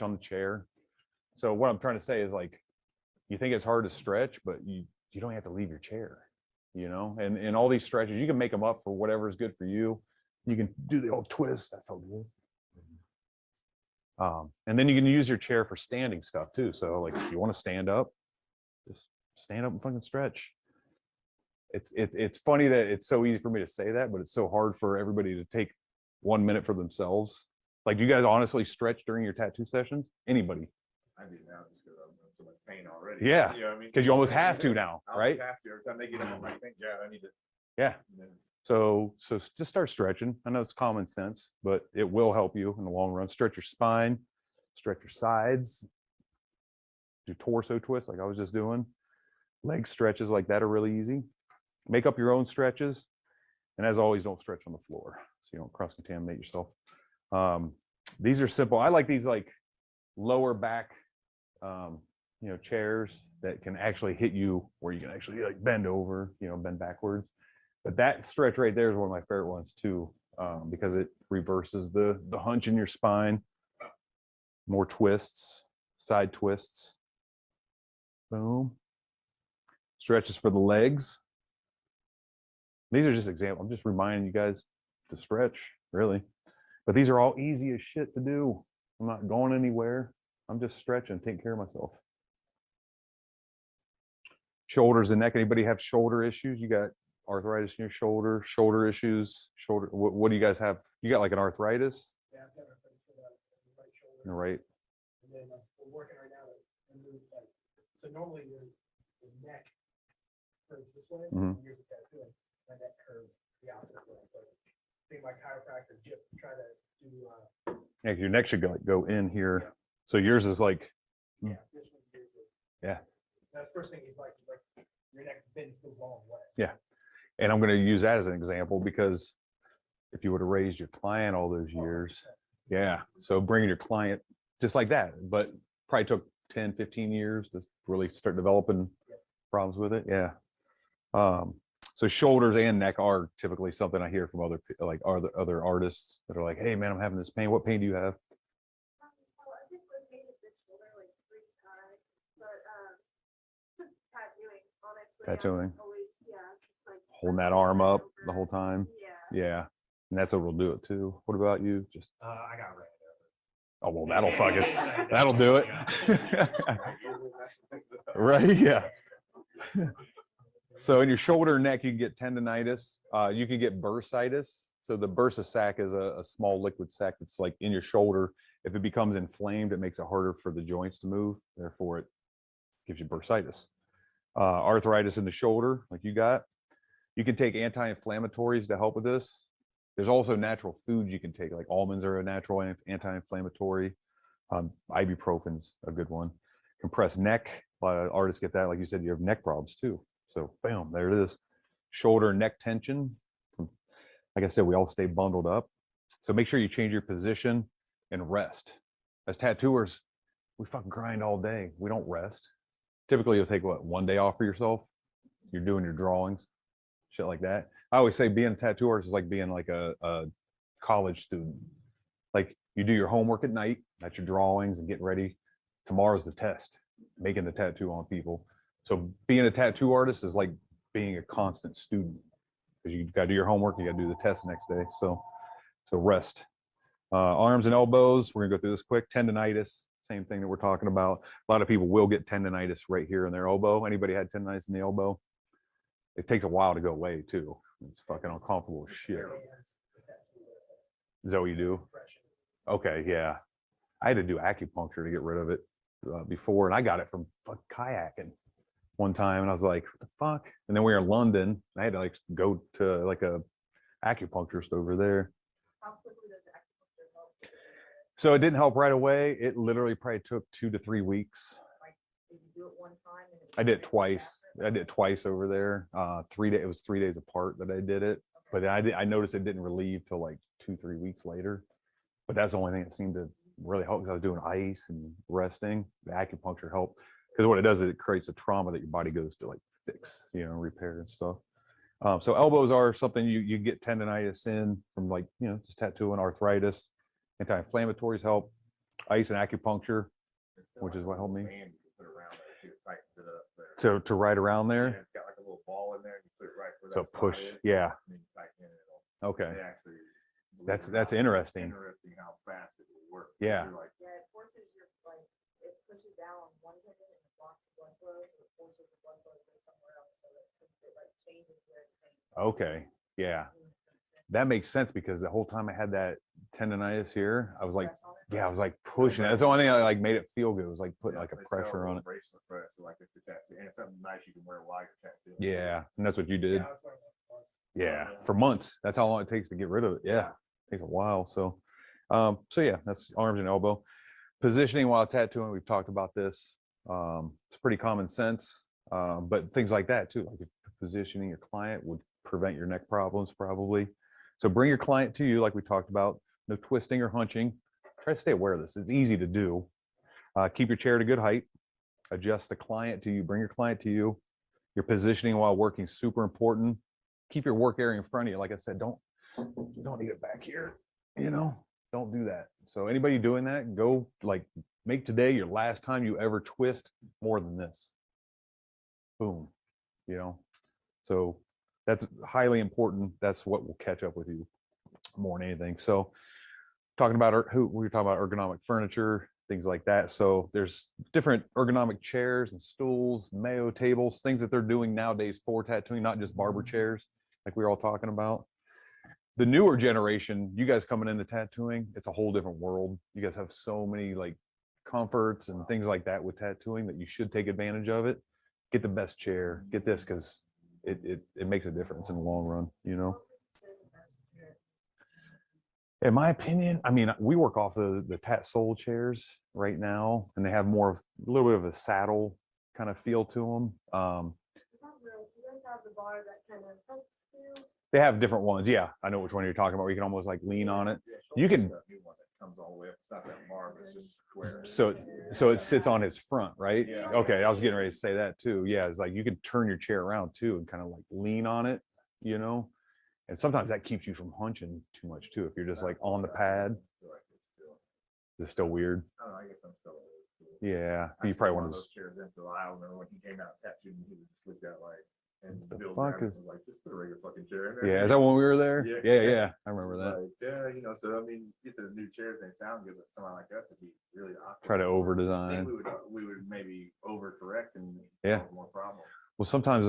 on the chair. So what I'm trying to say is like, you think it's hard to stretch, but you don't have to leave your chair, and all these stretches, you can make them up for whatever is good for you. You can do the old twist. That felt good. And then you can use your chair for standing stuff too. So like if you want to stand up, just stand up and fucking stretch. It's funny that it's so easy for me to say that, but it's so hard for everybody to take 1 minute for themselves. Like, do you guys honestly stretch during your tattoo sessions? Anybody? I do now just because I'm in so much pain already. Yeah, You know what I mean? because you almost have to now, I right? have to every time they get up. I'm like, thank God, I need to. Yeah. And then, So just start stretching. I know it's common sense, but it will help you in the long run. Stretch your spine, stretch your sides, do torso twists like I was just doing. Leg stretches like that are really easy. Make up your own stretches. And as always, don't stretch on the floor so you don't cross-contaminate yourself. These are simple. I like these like lower back, chairs that can actually hit you where you can actually like bend over, bend backwards. But that stretch right there is one of my favorite ones too, because it reverses the hunch in your spine. More twists, side twists. Boom. Stretches for the legs. These are just examples. I'm just reminding you guys to stretch, really. But these are all easy as shit to do. I'm not going anywhere. I'm just stretching, taking care of myself. Shoulders and neck. Anybody have shoulder issues? You got arthritis in your shoulder issues, what do you guys have? You got like an arthritis? Yeah, I've got arthritis for the right shoulder. You're right. And then we're working right now to move like, so normally your neck curves this way, Mhm. and here's the tattoo, my neck curves the opposite way. So I think my chiropractor just to try to do, Yeah, 'cause your neck should go in here. Yeah. So yours is like, yeah, this one is Yeah. That's the first thing he's like, your neck bends the wrong way. and I'm going to use that as an example because if you would have raised your client all those years, yeah. So bringing your client just like that, but probably took 10, 15 years to really start developing problems with it. Yeah. So shoulders and neck are typically something I hear from other artists that are like, hey man, I'm having this pain. What pain do you have? Well, I just rotated the shoulder like 3 times, but just tattooing, honestly. Tattooing. Always, just like Holding that arm up the whole time. Yeah. Yeah. And that's what will do it too. What about you? Just, I got red. oh, well, that'll fuck it. That'll do it. Right. Yeah. So in your shoulder and neck, you can get tendonitis. You can get bursitis. So the bursa sac is a small liquid sac that's like in your shoulder. If it becomes inflamed, it makes it harder for the joints to move. Therefore, it gives you bursitis. Arthritis in the shoulder, like you got. You can take anti-inflammatories to help with this. There's also natural foods you can take, like almonds are a natural anti-inflammatory. Ibuprofen's a good one. Compressed neck, a lot of artists get that. Like you said, you have neck problems too. So bam, there it is. Shoulder and neck tension. Like I said, we all stay bundled up. So make sure you change your position and rest. As tattooers, we fucking grind all day. We don't rest. Typically you'll take what, 1 day off for yourself? You're doing your drawings, shit like that. I always say being a tattoo artist is like being like a college student. Like you do your homework at night, that's your drawings and getting ready. Tomorrow's the test, making the tattoo on people. So being a tattoo artist is like being a constant student because you got to do your homework, you got to do the test the next day. So rest. Arms and elbows, we're gonna go through this quick. Tendonitis, same thing that we're talking about. A lot of people will get tendonitis right here in their elbow. Anybody had tendonitis in the elbow? It takes a while to go away too. It's fucking uncomfortable as shit. Is that what you do? Okay, yeah. I had to do acupuncture to get rid of it before, and I got it from kayaking one time, and I was like, what the fuck? And then we were in London. I had to like go to like a acupuncturist over there. How quickly does acupuncture help? So it didn't help right away. It literally probably took 2 to 3 weeks. Like, did you do it one time? And I did it twice. I did it twice over there. 3 days. It was 3 days apart that I did it. But I noticed it didn't relieve till like 2, 3 weeks later. But that's the only thing that seemed to really help because I was doing ice and resting. The acupuncture helped because what it does is it creates a trauma that your body goes to like fix, repair and stuff. So elbows are something you get tendonitis in from like, just tattooing, arthritis. Anti-inflammatories help. Ice and acupuncture, which is what helped me. To right around there. It's got like a little ball in there and you put it right where So that spot push, is, yeah. and then you tighten it. Okay. They actually, believe That's it or not, interesting. Interesting how fast it will work. Yeah. You're like, Yeah, it forces your, like, it pushes down on one tendon and it blocks the blood flow, so it forces the blood flow to go somewhere else, so that it like changes where it's going. Okay. Yeah. That makes sense because the whole time I had that tendonitis here, I was like, I was like pushing it. That's the only thing that like made it feel good. It was like putting like a they sell pressure on little it. bracelet for it, so like if you're tattooing, and it's something nice you can wear while you're tattooing. Yeah. And that's what you did. Yeah, I was wearing those gloves. Yeah. For months. That's how long it takes to get rid of it. Yeah. It takes a while. So yeah, that's arms and elbow. Positioning while tattooing, we've talked about this. It's pretty common sense. But things like that too, like if positioning your client would prevent your neck problems probably. So bring your client to you, like we talked about, no twisting or hunching. Try to stay aware of this. It's easy to do. Keep your chair at a good height. Adjust the client to you. Bring your client to you. Your positioning while working, super important. Keep your work area in front of you. Like I said, don't need it back here. Don't do that. So anybody doing that, go like make today your last time you ever twist more than this. Boom. So that's highly important. That's what will catch up with you more than anything. So we were talking about ergonomic furniture. things like that. So there's different ergonomic chairs and stools, Mayo tables, things that they're doing nowadays for tattooing, not just barber chairs like we were all talking about. The newer generation, you guys coming into tattooing, it's a whole different world. You guys have so many like comforts and things like that with tattooing that you should take advantage of it. Get the best chair, get this, because it makes a difference in the long run, you know. In my opinion, I mean, we work off of the Tat Soul chairs right now, and they have more of a little bit of a saddle kind of feel to them. Not really. You guys have the bar that kind of helps you. They have different ones. Yeah, I know which one you're talking about. Where you can almost like lean on it. You can. Comes all the way up. It's not that bar, but it's just square. So it sits on his front, right? Yeah. Okay, I was getting ready to say that too. Yeah, it's like you can turn your chair around too and kind of like lean on it, you know. And sometimes that keeps you from hunching too much too. If you're just like on the pad, it's still weird. I don't know, I guess I'm still. Yeah, I you still probably one want of to. those chairs in, so I remember when he came out tattooed, he was just looked at like, and The Bill fuck Graham is- was like, just put a regular fucking chair in there. Yeah, is that when we were there? Yeah. Yeah. I remember that. Like, yeah, you know, so I mean, get the new chairs, they sound good, but someone like us would be really awkward. Try to over I think design. we would maybe overcorrect and Yeah. cause more problems. Well, sometimes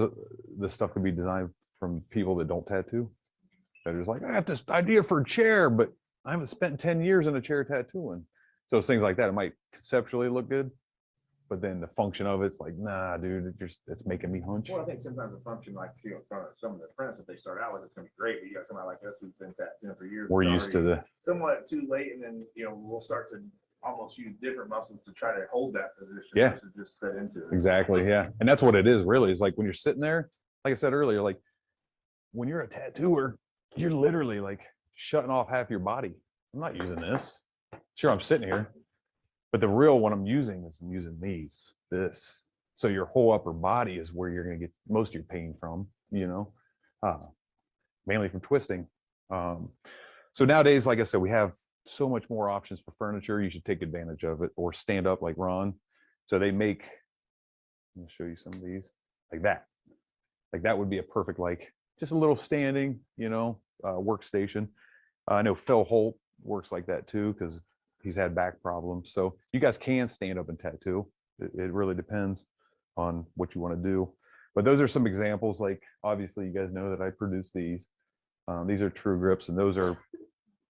the stuff could be designed from people that don't tattoo. They're just like, I have this idea for a chair, but I haven't spent 10 years in a chair tattooing. So it's things like that. It might conceptually look good, but then the function of it's like, nah, dude, it's making me hunch. Well, I think sometimes the function, like, you know, some of the prints that they start out with, it's gonna be great, but you got somebody like us who's been tattooing for years. We're it's used to already the, somewhat too late, and then, you know, we'll start to almost use different muscles to try to hold that position. Yeah. Versus just set into it. exactly. Yeah. And that's what it is really. Is like when you're sitting there, like I said earlier, like when you're a tattooer, you're literally like shutting off half your body. I'm not using this. Sure, I'm sitting here, but the real one I'm using these, this. So your whole upper body is where you're going to get most of your pain from, you know, mainly from twisting. So nowadays, like I said, we have so much more options for furniture. You should take advantage of it or stand up like Ron. So they make, let me show you some of these like that. Like that would be a perfect, like just a little standing, you know, workstation. I know Phil Holt works like that too, because he's had back problems. So you guys can stand up and tattoo. It really depends on what you want to do. But those are some examples. Like obviously you guys know that I produce these. These are true grips, and those are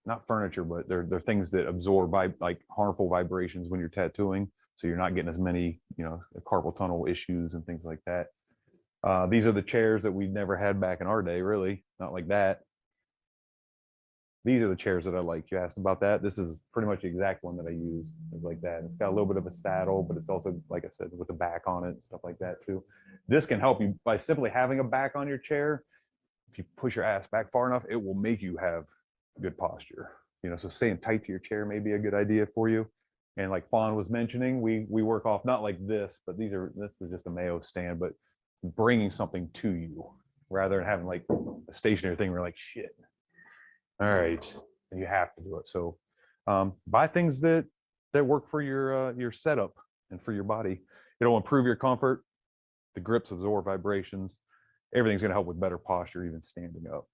not furniture, but they're things that absorb like harmful vibrations when you're tattooing. So you're not getting as many, you know, carpal tunnel issues and things like that. These are the chairs that we never had back in our day, really, not like that. These are the chairs that I like. You asked about that. This is pretty much the exact one that I use. It's like that. It's got a little bit of a saddle, but it's also, like I said, with a back on it, stuff like that too. This can help you by simply having a back on your chair. If you push your ass back far enough, it will make you have good posture. You know, so staying tight to your chair may be a good idea for you. And like Fawn was mentioning, we work off not like this, but this is just a Mayo stand, but bringing something to you rather than having like a stationary thing where you're like, shit. All right, and you have to do it. So buy things that work for your setup and for your body. It'll improve your comfort. The grips absorb vibrations. Everything's going to help with better posture, even standing up.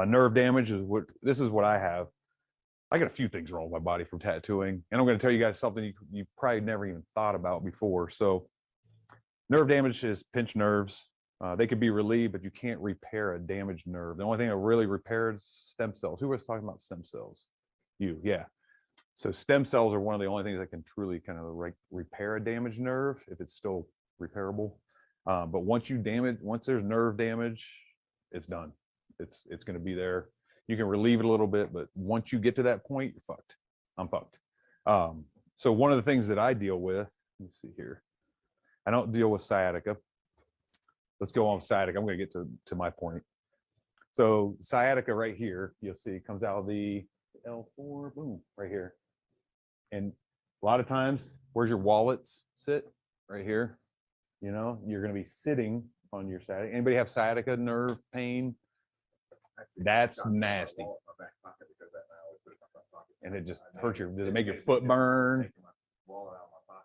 Nerve damage is what I have. I got a few things wrong with my body from tattooing, and I'm going to tell you guys something you probably never even thought about before. So nerve damage is pinched nerves. They could be relieved, but you can't repair a damaged nerve. The only thing that really repairs stem cells. Who was talking about stem cells? You, yeah. So stem cells are one of the only things that can truly kind of repair a damaged nerve if it's still repairable. But once there's nerve damage, it's done. It's going to be there. You can relieve it a little bit, but once you get to that point, you're fucked. I'm fucked. So one of the things that I deal with, let me see here. I don't deal with sciatica. Let's go on sciatica. I'm going to get to my point. So sciatica right here, you'll see comes out of the L4, boom, right here. And a lot of times, where's your wallets sit? Right here. You know, you're going to be sitting on your sciatica. Anybody have sciatica nerve pain? That's nasty. And it just hurts does it make your foot burn?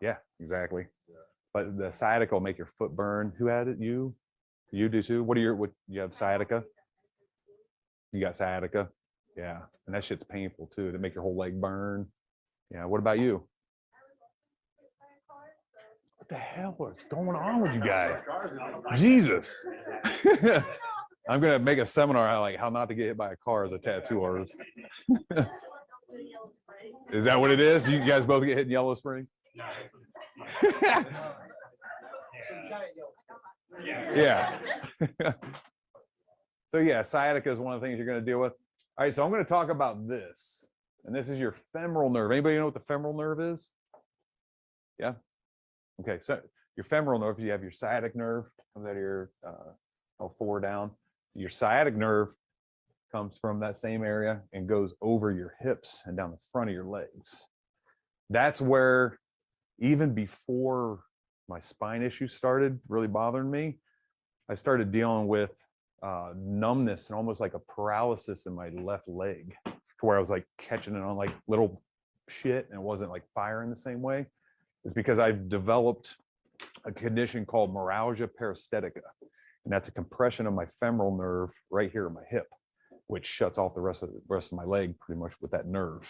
Yeah, exactly. But the sciatica will make your foot burn. Who had it? You do too? What you have sciatica? You got sciatica? Yeah. And that shit's painful too. To make your whole leg burn. Yeah. What about you? What the hell is going on with you guys? Jesus. I'm gonna make a seminar on like how not to get hit by a car as a tattoo artist. Is that what it is? You guys both get hit in Yellow Spring? Yeah. So yeah, sciatica is one of the things you're going to deal with. All right, so I'm going to talk about this, and this is your femoral nerve. Anybody know what the femoral nerve is? Yeah. Okay, so your femoral nerve, you have your sciatic nerve comes out of your L4 down. Your sciatic nerve comes from that same area and goes over your hips and down the front of your legs. That's where, even before my spine issue started really bothering me, I started dealing with numbness and almost like a paralysis in my left leg, to where I was like catching it on like little shit and it wasn't like firing the same way. It's because I've developed a condition called myalgia paresthetica, and that's a compression of my femoral nerve right here in my hip, which shuts off the rest of my leg pretty much with that nerve.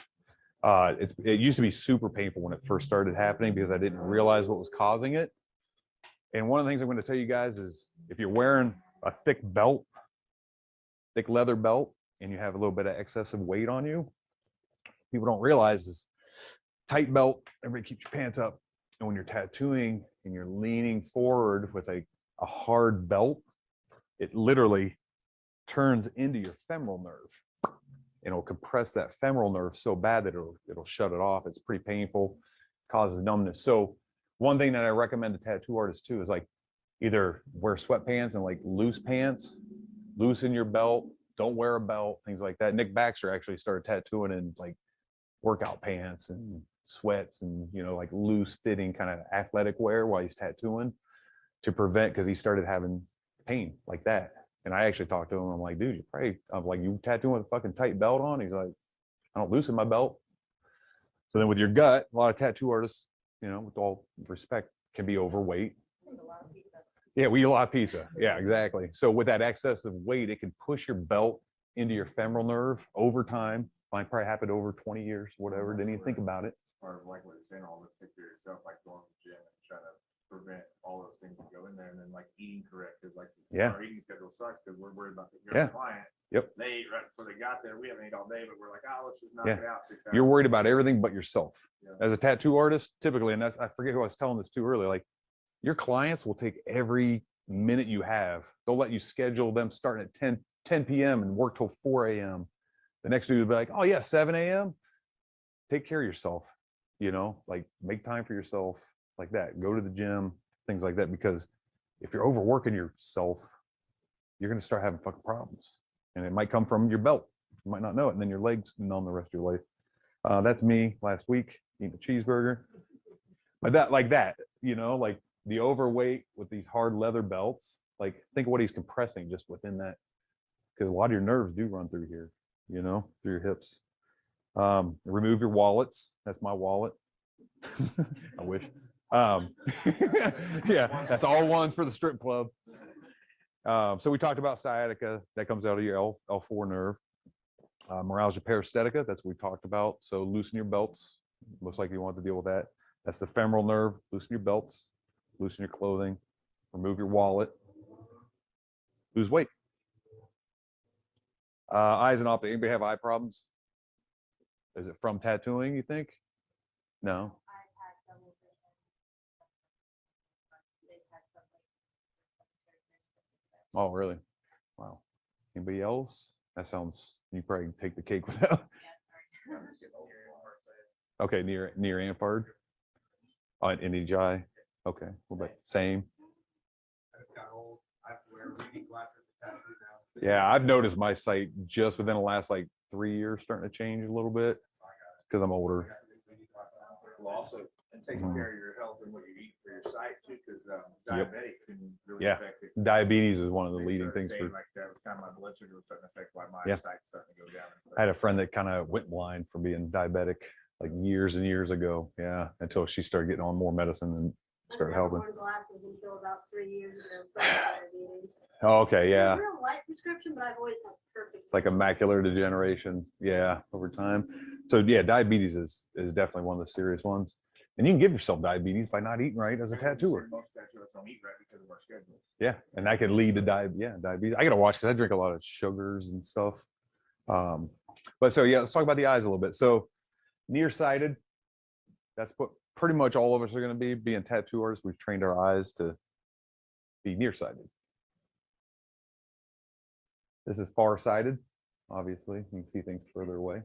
It used to be super painful when it first started happening because I didn't realize what was causing it. And one of the things I'm going to tell you guys is, if you're wearing a thick belt, thick leather belt, and you have a little bit of excessive weight on you, people don't realize is tight belt, everybody keep your pants up. And when you're tattooing and you're leaning forward with a hard belt, it literally turns into your femoral nerve. And it'll compress that femoral nerve so bad that it'll shut it off. It's pretty painful, causes numbness. So one thing that I recommend to tattoo artists too is like either wear sweatpants and like loose pants, loosen your belt, don't wear a belt, things like that. Nick Baxter actually started tattooing in like workout pants and sweats and, you know, like loose fitting kind of athletic wear while he's tattooing to prevent, because he started having pain like that. And I actually talked to him. I'm like, dude, I'm like, you tattooing with a fucking tight belt on? He's like, I don't loosen my belt. So then with your gut, a lot of tattoo artists, you know, with all respect, can be overweight. Yeah, we eat a lot of pizza. Yeah, exactly. So with that excessive weight, it can push your belt into your femoral nerve over time. Mine probably happened over 20 years, whatever. Didn't even think about it. Or like what you're saying, all this take care of yourself, like going to the gym and trying to prevent all those things that go in there, and then like eating correct, because like our eating schedule sucks because we're worried about the client. Yep. They ate right before they got there. We haven't ate all day, but we're like, oh, let's just knock it out 6 hours. You're worried about everything but yourself. Yeah. As a tattoo artist, typically, and that's, I forget who I was telling this to earlier, like your clients will take every minute you have. They'll let you schedule them starting at 10 p.m. and work till 4 a.m. The next dude will be like, oh yeah, 7 a.m. Take care of yourself, you know, like make time for yourself like that. Go to the gym, things like that, because if you're overworking yourself, you're going to start having fucking problems. And it might come from your belt. You might not know it. And then your legs numb the rest of your life. That's me last week eating a cheeseburger. But that, like that, you know, like the overweight with these hard leather belts, like think of what he's compressing just within that. Because a lot of your nerves do run through here, you know, through your hips. Remove your wallets. That's my wallet. I wish. Yeah, that's all ones for the strip club. So we talked about sciatica, that comes out of your L4 nerve. Myalgia paresthetica, that's what we talked about. So loosen your belts. Most likely you want to deal with that. That's the femoral nerve. Loosen your belts, loosen your clothing, remove your wallet, lose weight. Eyes and optic. Anybody have eye problems? Is it from tattooing, you think? No. Oh, really? Wow. Anybody else? That sounds, you probably take the cake with that. Okay, near Amphard. In each eye. Okay, well, but same. Yeah, I've noticed my sight just within the last like 3 years starting to change a little bit because I'm older. Well, also, and taking care of your health and what you eat for your sight too, because diabetic can really affect it. Diabetes is one of the leading things for. Like that was kind of my blood sugar was starting to affect why my sight's starting to go down. I had a friend that kind of went blind from being diabetic like years and years ago. Yeah, until she started getting on more medicine and started helping. I glasses until about 3 years ago. Oh, okay, yeah. Real light prescription, but I've always had perfect. It's like a macular degeneration, yeah, over time. So yeah, diabetes is definitely one of the serious ones. And you can give yourself diabetes by not eating right as a tattooer. Most tattooers don't eat right because of our schedules. Yeah, and that could lead to diabetes. I gotta watch because I drink a lot of sugars and stuff. But so yeah, let's talk about the eyes a little bit. So nearsighted, that's what pretty much all of us are going to be. Being tattoo artists, we've trained our eyes to be nearsighted. This is farsighted. Obviously, you can see things further away.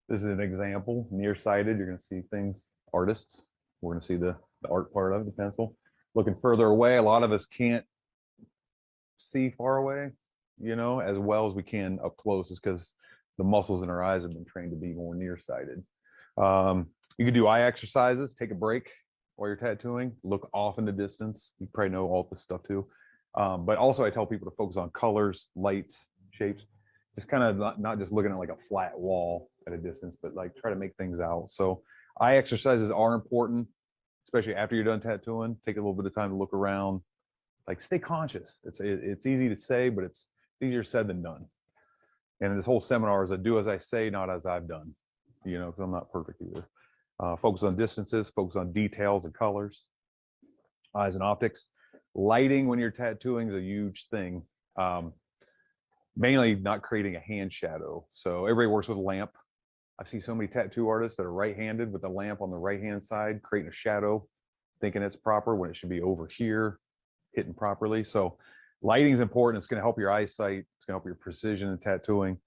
This is an example. Nearsighted, you're going to see things. Artists, we're going to see the art part of it, the pencil. Looking further away, a lot of us can't see far away, you know, as well as we can up close, is because the muscles in our eyes have been trained to be more nearsighted. You can do eye exercises, take a break while you're tattooing, look off in the distance. You probably know all this stuff too. But also I tell people to focus on colors, lights, shapes, just kind of not just looking at like a flat wall at a distance, but like try to make things out. So eye exercises are important, especially after you're done tattooing. Take a little bit of time to look around, like stay conscious. It's easy to say, but it's easier said than done. And this whole seminar is a do as I say, not as I've done, you know, because I'm not perfect either. Focus on distances, focus on details and colors, eyes and optics. Lighting when you're tattooing is a huge thing. Mainly not creating a hand shadow. So everybody works with a lamp. I see so many tattoo artists that are right-handed with the lamp on the right-hand side, creating a shadow, thinking it's proper when it should be over here, hitting properly. So lighting is important. It's going to help your eyesight. It's going to help your precision in tattooing.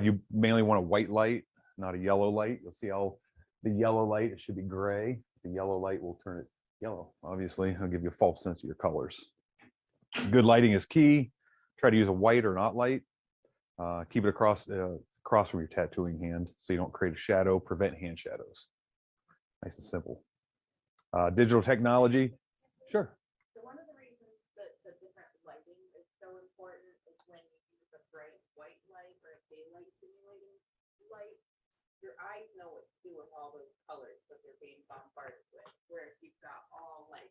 You mainly want a white light, not a yellow light. You'll see how the yellow light, it should be gray. The yellow light will turn it yellow. Obviously, it'll give you a false sense of your colors. Good lighting is key. Try to use a white or not light. Keep it across from your tattooing hand so you don't create a shadow, prevent hand shadows. Nice and simple. Digital technology, sure. So one of the reasons that the different lighting is so important is when you use a bright white light or a daylight simulating light, your eyes know what to do with all those colors that they're being bombarded with. Where if you've got all like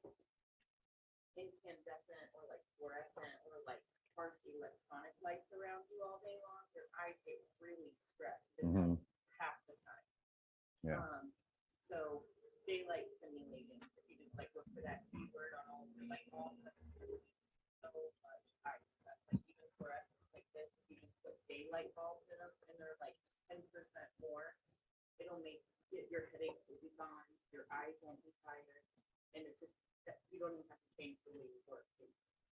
incandescent or like fluorescent or like harsh electronic lights around you all day long, your eyes get really stressed half the time. Yeah. So daylight simulating, if you just like look for that keyword on all the light bulbs, so much eye stress. Like even fluorescent like this, if you just put daylight bulbs in them and they're like 10% more, it'll make your headaches will be gone, your eyes won't be tired, and it's just you don't even have to change the way you work.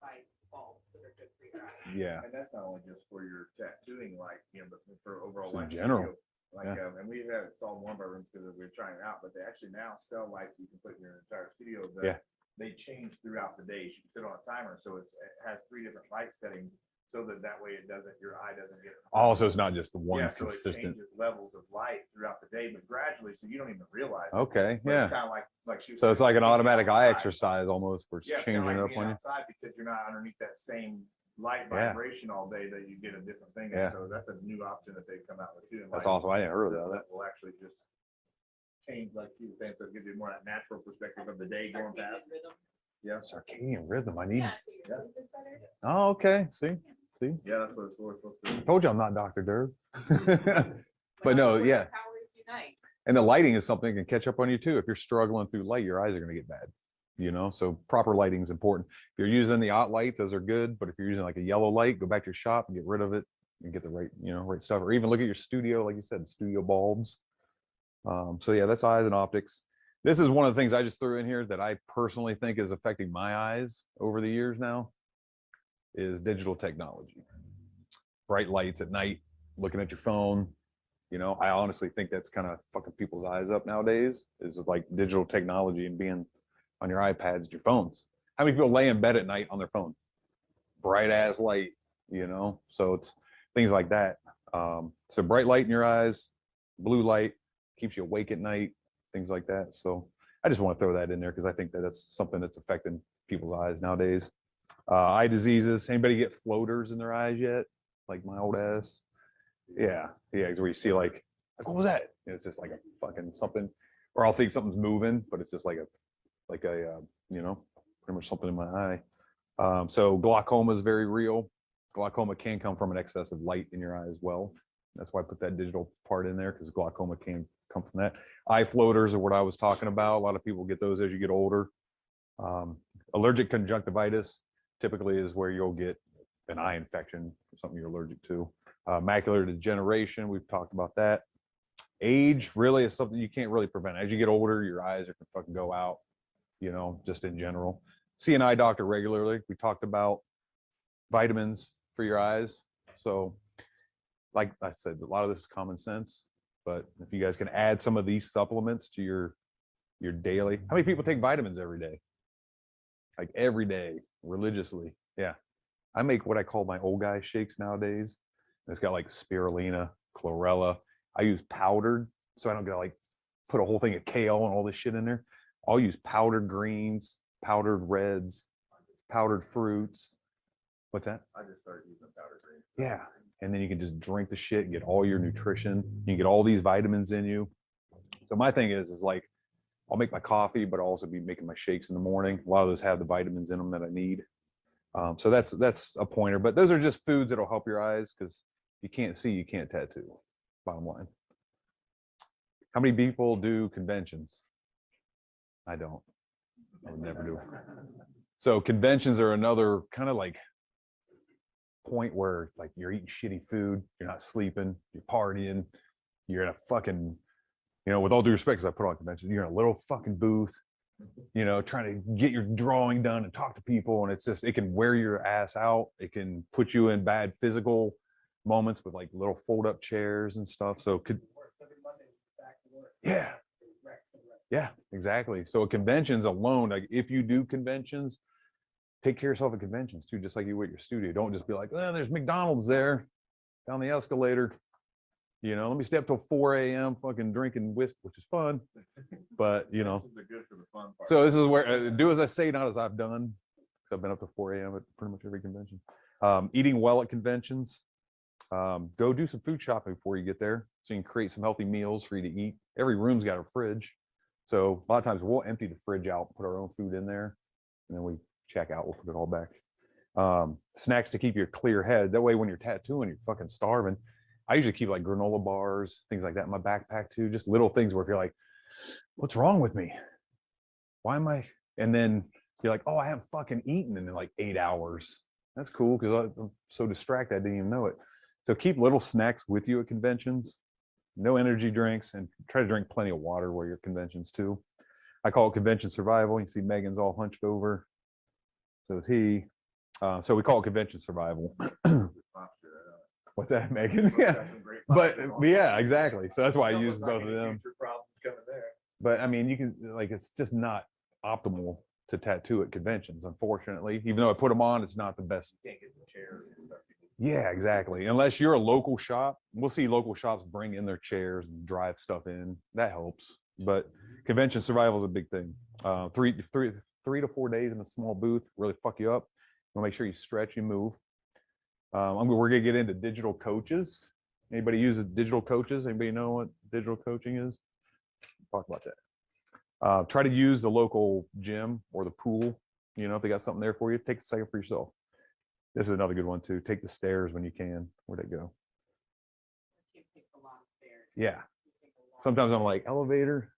By bulbs that are good for your eyes. Yeah. And that's not only just for your tattooing, like, you know, but for overall Just in light general. studio. Like, and we have installed one of our rooms because we're trying it out, but they actually now sell lights you can put in your entire studio that they change throughout the day. You can set on a timer, so it has 3 different light settings, so that way it doesn't, your eye doesn't get. Also, it's not just the one so consistent. it changes levels of light throughout the day, but gradually, so you don't even realize. Okay, But yeah. it's kind of like she was So it's saying, like an being automatic eye outside. exercise almost, where it's Yeah, it's changing kinda it like up being on you. outside because you're not underneath that same light Yeah. vibration all day that you get a different thing. Yeah. So that's a new option that they've come out with too. That's awesome. I didn't heard of that. That will actually just change, like you were saying, so it gives you more that natural perspective of the day going past. Yeah. Circadian rhythm. I need. Yeah, so your sleep is better. Oh, okay. See. Yeah, that's what it's for. It's supposed to I be. told you I'm not Dr. Durb. But no, When yeah. our powers unite. And the lighting is something that can catch up on you too. If you're struggling through light, your eyes are going to get bad. You know, so proper lighting is important. If you're using the OT lights, those are good. But if you're using like a yellow light, go back to your shop and get rid of it and get the right, right stuff. Or even look at your studio, like you said, studio bulbs. So yeah, that's eyes and optics. This is one of the things I just threw in here that I personally think is affecting my eyes over the years now, is digital technology. Bright lights at night, looking at your phone. I honestly think that's kind of fucking people's eyes up nowadays, is like digital technology and being on your iPads, your phones. How many people lay in bed at night on their phone? Bright ass light, so it's things like that. So bright light in your eyes, blue light keeps you awake at night, things like that. So I just want to throw that in there because I think that that's something that's affecting people's eyes nowadays. Eye diseases. Anybody get floaters in their eyes yet? Like my old ass. Yeah, it's where you see like what was that? It's just like a fucking something, or I'll think something's moving, but it's just like a pretty much something in my eye. So glaucoma is very real. Glaucoma can come from an excessive light in your eye as well. That's why I put that digital part in there, because glaucoma can come from that. Eye floaters are what I was talking about. A lot of people get those as you get older. Allergic conjunctivitis typically is where you'll get an eye infection, something you're allergic to. Macular degeneration, we've talked about that. Age really is something you can't really prevent. As you get older, your eyes are gonna fucking go out, you know, just in general. See an eye doctor regularly. We talked about vitamins for your eyes. So like I said, a lot of this is common sense, but if you guys can add some of these supplements to your daily, how many people take vitamins every day? Like every day, religiously. Yeah. I make what I call my old guy shakes nowadays. It's got like spirulina, chlorella. I use powdered, so I don't get like put a whole thing of kale and all this shit in there. I'll use powdered greens, powdered reds, powdered fruits. What's that? I just started using powder green. Yeah. And then you can just drink the shit and get all your nutrition. You can get all these vitamins in you. So my thing is like, I'll make my coffee, but I'll also be making my shakes in the morning. A lot of those have the vitamins in them that I need. So that's a pointer, but those are just foods that'll help your eyes, because you can't see, you can't tattoo, bottom line. How many people do conventions? I don't. I would never do. So conventions are another kind of like point where like you're eating shitty food, you're not sleeping, you're partying, you're in a fucking, you know, with all due respect, because I put on conventions, you're in a little fucking booth, you know, trying to get your drawing done and talk to people. And it's just, it can wear your ass out. It can put you in bad physical moments with like little fold up chairs and stuff. So could, yeah, yeah, exactly. So conventions alone, like if you do conventions, take care of yourself at conventions too, just like you would at your studio. Don't just be like, oh, there's McDonald's there down the escalator. You know, let me stay up till 4 a.m. fucking drinking whiskey, which is fun. But, you know, Good for the fun part. so this is where do as I say, not as I've done. So I've been up to 4 a.m. at pretty much every convention. Eating well at conventions. Go do some food shopping before you get there, so you can create some healthy meals for you to eat. Every room's got a fridge. So a lot of times we'll empty the fridge out, put our own food in there, and then we check out, we'll put it all back. Snacks to keep your clear head. That way when you're tattooing, you're fucking starving. I usually keep like granola bars, things like that in my backpack too. Just little things where if you're like, what's wrong with me? Why am I? And then you're like, oh, I haven't fucking eaten in like 8 hours. That's cool, because I'm so distracted I didn't even know it. So keep little snacks with you at conventions. No energy drinks, and try to drink plenty of water while you're at conventions too. I call it convention survival. You see Megan's all hunched over. So is he. So we call it convention survival. What's that, Megan? Yeah, but yeah, exactly. So that's why I use both of them. But I mean, you can like, it's just not optimal to tattoo at conventions, unfortunately. Even though I put them on, it's not the best. Yeah, exactly. Unless you're a local shop, we'll see local shops bring in their chairs and drive stuff in. That helps. But convention survival is a big thing. 3 to 4 days in a small booth really fuck you up. You want to make sure you stretch, you move. We're gonna get into digital coaches. Anybody uses digital coaches? Anybody know what digital coaching is? Talk about that. Try to use the local gym or the pool. You know, if they got something there for you, take a second for yourself. This is another good one too. Take the stairs when you can. Where'd it go? Yeah. Sometimes I'm like, elevator.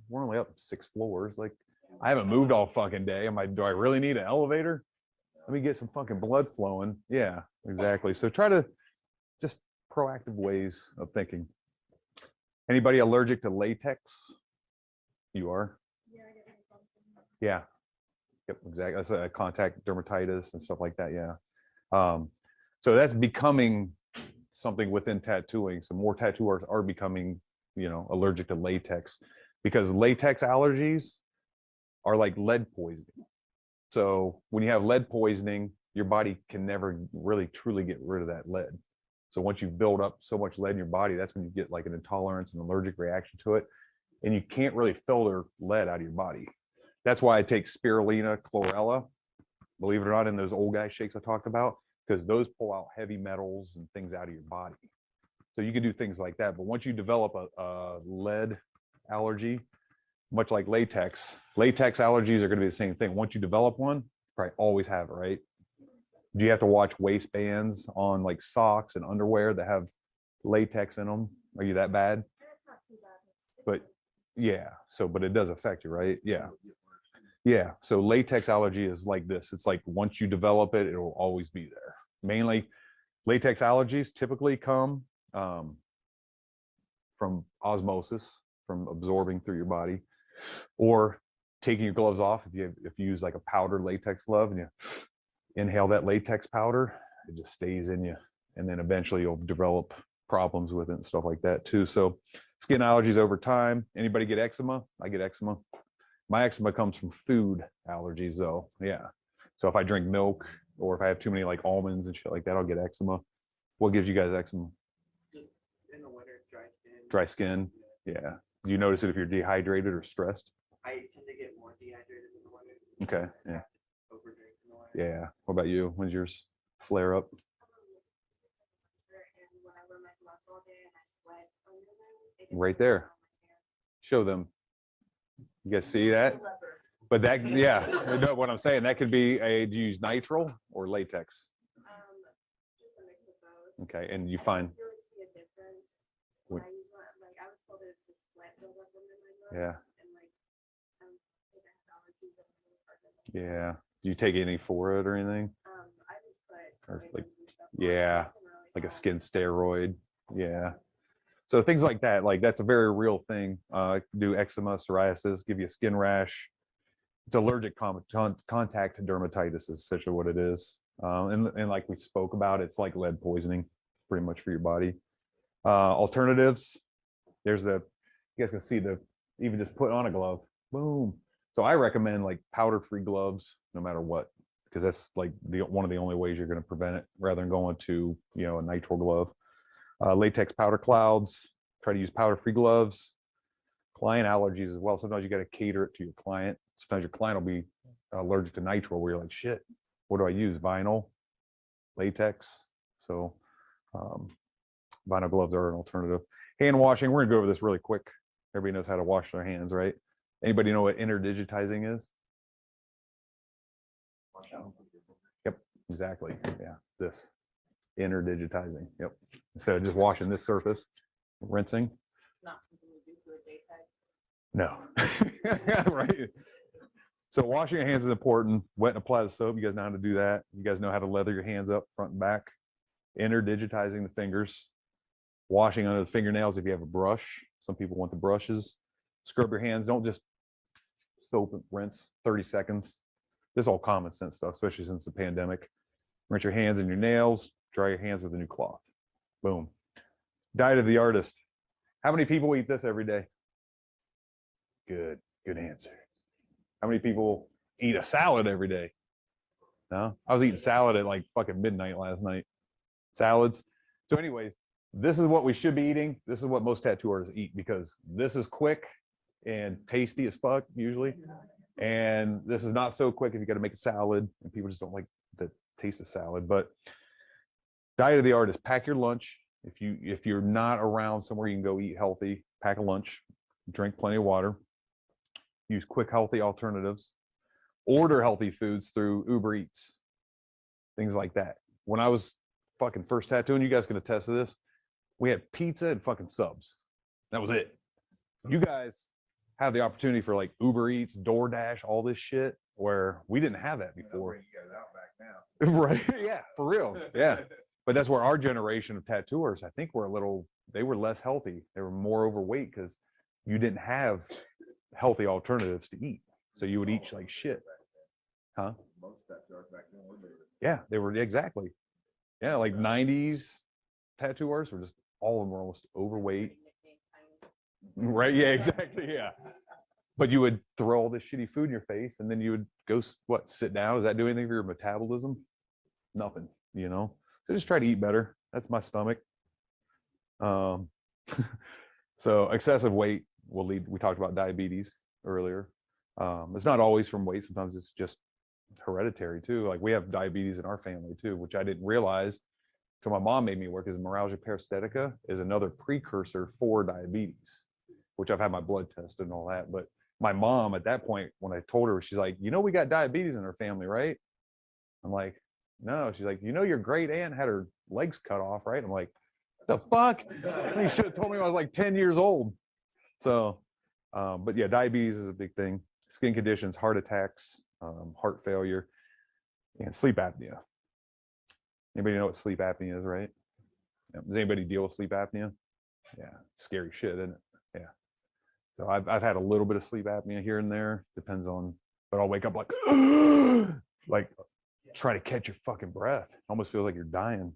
We're only up 6 floors. Like, I haven't moved all fucking day. Do I really need an elevator? Let me get some fucking blood flowing. Yeah, exactly. So try to just proactive ways of thinking. Anybody allergic to latex? You are? Yeah. Yep, exactly. That's a contact dermatitis and stuff like that. Yeah. So that's becoming something within tattooing. So more tattoo artists are becoming, you know, allergic to latex, because latex allergies are like lead poisoning. So when you have lead poisoning, your body can never really truly get rid of that lead. So once you build up so much lead in your body, that's when you get like an intolerance and allergic reaction to it. And you can't really filter lead out of your body. That's why I take spirulina, chlorella, believe it or not, in those old guy shakes I talked about, because those pull out heavy metals and things out of your body. So you can do things like that. But once you develop a lead allergy, much like latex allergies are going to be the same thing. Once you develop one, you probably always have it, right? Do you have to watch waistbands on like socks and underwear that have latex in them? Are you that bad? But Yeah. So, but it does affect you, right? Yeah. Yeah. So latex allergy is like this. It's like once you develop it, it will always be there. Mainly latex allergies typically come from osmosis, from absorbing through your body, or taking your gloves off. If you use like a powder latex glove and you inhale that latex powder, it just stays in you. And then eventually you'll develop problems with it and stuff like that too. So skin allergies over time. Anybody get eczema? I get eczema. My eczema comes from food allergies though. Yeah. So if I drink milk or if I have too many like almonds and shit like that, I'll get eczema. What gives you guys eczema? Just in the winter, dry skin. Dry skin. Yeah. Do you notice it if you're dehydrated or stressed? I tend to get more dehydrated in the winter. Okay. Yeah. Overdrink in the winter. Yeah. What about you? When's yours flare up? And when I wear my gloves all day and I sweat under them, it gets Right really there. hot on my hair. Show them. You guys see that? But that, yeah, you know what I'm saying. That could be do you use nitrile or latex? Just a mix of both. Okay. And you I find, don't really see a difference. What- When I use one, like I was told it's just sweat build up under my gloves. Yeah. And like, I think I have allergies that are really hard to yeah. Do you take any for it or anything? I just put Or vitamins and stuff on it. yeah, Nothing really like a helps. skin steroid. Yeah. So things like that, like that's a very real thing. Do eczema, psoriasis, give you a skin rash. It's allergic contact dermatitis is essentially what it is. And like we spoke about, it's like lead poisoning pretty much for your body. Alternatives, there's you guys can see even just put on a glove, boom. So I recommend like powder-free gloves no matter what, because that's like one of the only ways you're going to prevent it rather than going to, a nitrile glove. Latex powder clouds, try to use powder-free gloves. Client allergies as well. Sometimes you got to cater it to your client. Sometimes your client will be allergic to nitrile where you're like, shit, what do I use? Vinyl, latex. So vinyl gloves are an alternative. Hand washing, we're gonna go over this really quick. Everybody knows how to wash their hands, right? Anybody know what interdigitizing is? Yep, exactly. Yeah, this interdigitizing. Yep. Instead of just washing this surface, rinsing. Not something we do for a daytime. No. Right. So washing your hands is important. Wet and apply the soap. You guys know how to do that. You guys know how to leather your hands up front and back. Interdigitizing the fingers. Washing under the fingernails if you have a brush. Some people want the brushes. Scrub your hands. Don't just soap and rinse 30 seconds. This is all common sense stuff, especially since the pandemic. Rinse your hands and your nails. Dry your hands with a new cloth. Boom. Diet of the artist. How many people eat this every day? Good answer. How many people eat a salad every day? No, I was eating salad at like fucking midnight last night. Salads. So anyways, this is what we should be eating. This is what most tattoo artists eat because this is quick and tasty as fuck usually. And this is not so quick if you got to make a salad and people just don't like the taste of salad. But diet of the artist, pack your lunch. If you're not around somewhere you can go eat healthy, pack a lunch, drink plenty of water, use quick, healthy alternatives, order healthy foods through Uber Eats, things like that. When I was fucking first tattooing, you guys can attest to this, we had pizza and fucking subs. That was it. You guys have the opportunity for like Uber Eats, DoorDash, all this shit where we didn't have that before. You guys out back now. Right. Yeah, for real. Yeah. But that's where our generation of tattooers, I think they were less healthy. They were more overweight because you didn't have healthy alternatives to eat. So you would eat like shit. Huh? Most tattoo back then were bigger. Yeah, they were exactly. Yeah, like 90s tattoo artists were just all of them were almost overweight. Right. Yeah, exactly. Yeah. But you would throw all this shitty food in your face and then you would go, sit down? Does that do anything for your metabolism? Nothing, So just try to eat better. That's my stomach. So excessive weight will lead, we talked about diabetes earlier. It's not always from weight. Sometimes it's just hereditary too. Like we have diabetes in our family too, which I didn't realize till my mom made me work, because neuralgia paresthetica is another precursor for diabetes, which I've had my blood tested and all that. But my mom at that point, when I told her, she's like, we got diabetes in our family, right? I'm like, no. She's like, your great aunt had her legs cut off, right? I'm like, what the fuck? You should have told me when I was like 10 years old. So But yeah, diabetes is a big thing. Skin conditions, heart attacks, heart failure, and sleep apnea. Anybody know what sleep apnea is, right? Yeah. Does anybody deal with sleep apnea? Yeah, scary shit, isn't it? Yeah. So I've had a little bit of sleep apnea here and there, depends on, but I'll wake up like, like try to catch your fucking breath. Almost feels like you're dying.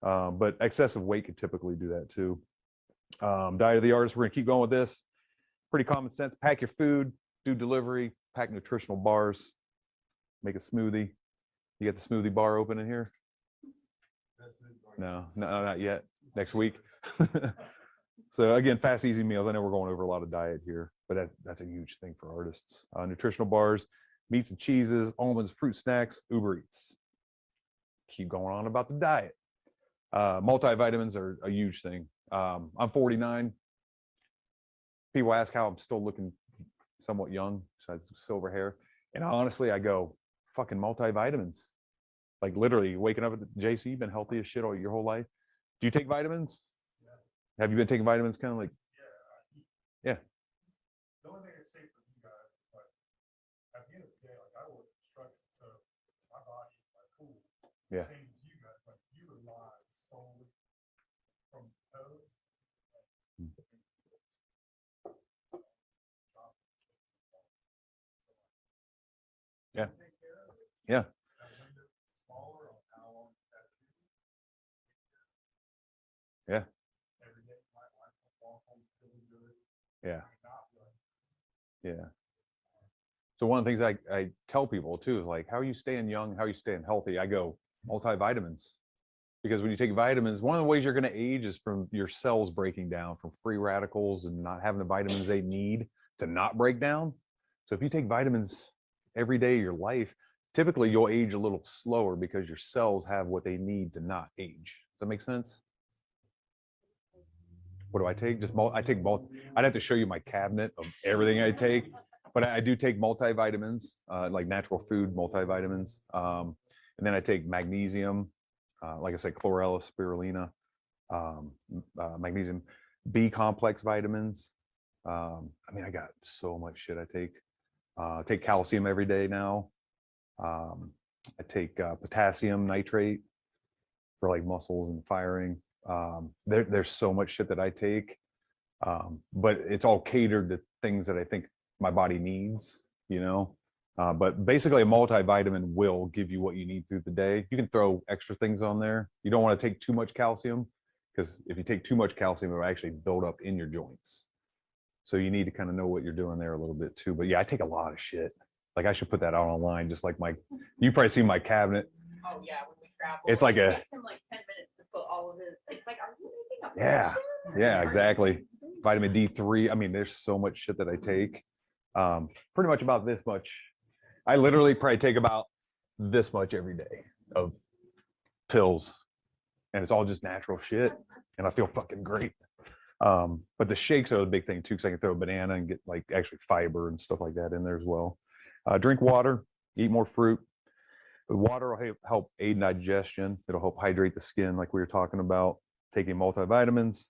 But excessive weight could typically do that too. Diet of the artist, we're gonna keep going with this. Pretty common sense. Pack your food, do delivery, pack nutritional bars, make a smoothie. You got the smoothie bar open in here? No, not yet. Next week. So again, fast, easy meals. I know we're going over a lot of diet here, but that's a huge thing for artists. Nutritional bars, meats and cheeses, almonds, fruit snacks, Uber Eats. Keep going on about the diet. Multivitamins are a huge thing. I'm 49. People ask how I'm still looking somewhat young, besides silver hair. And honestly, I go, fucking multivitamins. Like literally waking up at the JC, you've been healthy as shit all your whole life. Do you take vitamins? Yeah. Have you been taking vitamins kind of like? Yeah. The only thing that's safe for you guys is like at the end of the day, like I work construction, so my body is like cool. Yeah. Same as you guys, like you rely solely from toe. Yeah. Yeah. Yeah. Yeah. Yeah. So one of the things I tell people too is like, how are you staying young? How are you staying healthy? I go multivitamins, because when you take vitamins, one of the ways you're going to age is from your cells breaking down from free radicals and not having the vitamins they need to not break down. So if you take vitamins every day of your life, typically you'll age a little slower because your cells have what they need to not age. Does that make sense? What do I take? I take I'd have to show you my cabinet of everything I take, but I do take multivitamins, like natural food multivitamins. And then I take magnesium, like I said, chlorella, spirulina, magnesium, B complex vitamins. I mean, I got so much shit I take. I take calcium every day now. I take potassium nitrate for like muscles and firing. There's so much shit that I take, but it's all catered to things that I think my body needs, you know. But basically a multivitamin will give you what you need through the day. You can throw extra things on there. You don't want to take too much calcium, because if you take too much calcium, it will actually build up in your joints. So you need to kind of know what you're doing there a little bit too. But yeah, I take a lot of shit. Like I should put that out online, just like you probably see my cabinet. Oh yeah, when we travel. It's like it takes him like 10 minutes to put all of his, it's like, are you making up? Yeah, yeah, exactly. Vitamin D3. I mean, there's so much shit that I take. Pretty much about this much. I literally probably take about this much every day of pills, and it's all just natural shit, and I feel fucking great. But the shakes are the big thing too, because I can throw a banana and get like actually fiber and stuff like that in there as well. Drink water, eat more fruit. The water will help aid digestion. It'll help hydrate the skin, like we were talking about. Taking multivitamins,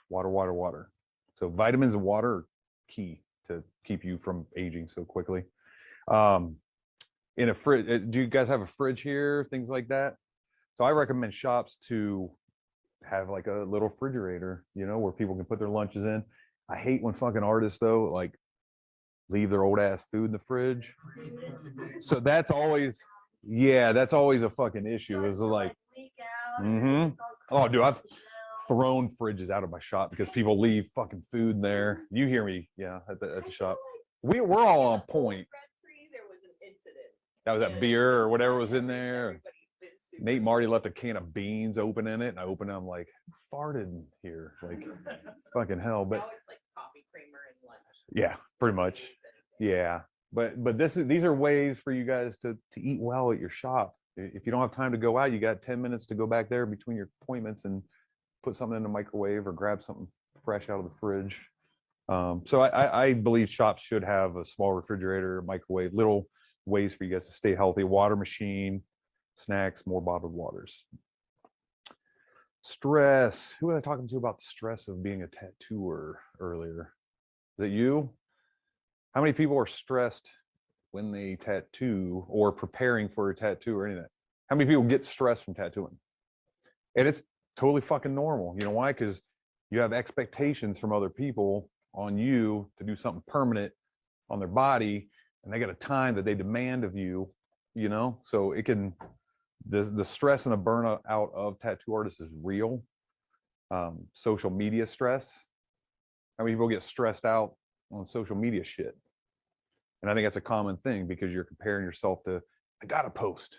water, water, water. So vitamins and water are key to keep you from aging so quickly. In a fridge, do you guys have a fridge here? Things like that. So I recommend shops to have like a little refrigerator, you know, where people can put their lunches in. I hate when fucking artists though, like leave their old ass food in the fridge. So that's always, yeah, that's always a fucking issue. Is like, oh, dude, I've thrown fridges out of my shop because people leave fucking food in there. You hear me? Yeah, at the shop. We're all on point. There was an incident. That was that beer or whatever was in there. Nate Marty left a can of beans open in it, and I opened it. I'm like, who farted in here? Like, fucking hell. But now it's like coffee creamer and lunch. Yeah, pretty much. Yeah, but these are ways for you guys to eat well at your shop. If you don't have time to go out, you got 10 minutes to go back there between your appointments and put something in the microwave or grab something fresh out of the fridge. So I believe shops should have a small refrigerator, microwave, little ways for you guys to stay healthy. Water machine, snacks, more bottled waters. Stress. Who was I talking to about the stress of being a tattooer earlier? Is it you? How many people are stressed when they tattoo or preparing for a tattoo or anything? How many people get stressed from tattooing? And it's totally fucking normal. You know why? Because you have expectations from other people on you to do something permanent on their body, and they got a time that they demand of you, you know? So it can, the stress and the burnout of tattoo artists is real. Social media stress. How many people get stressed out on social media shit? And I think that's a common thing because you're comparing yourself to, I gotta post,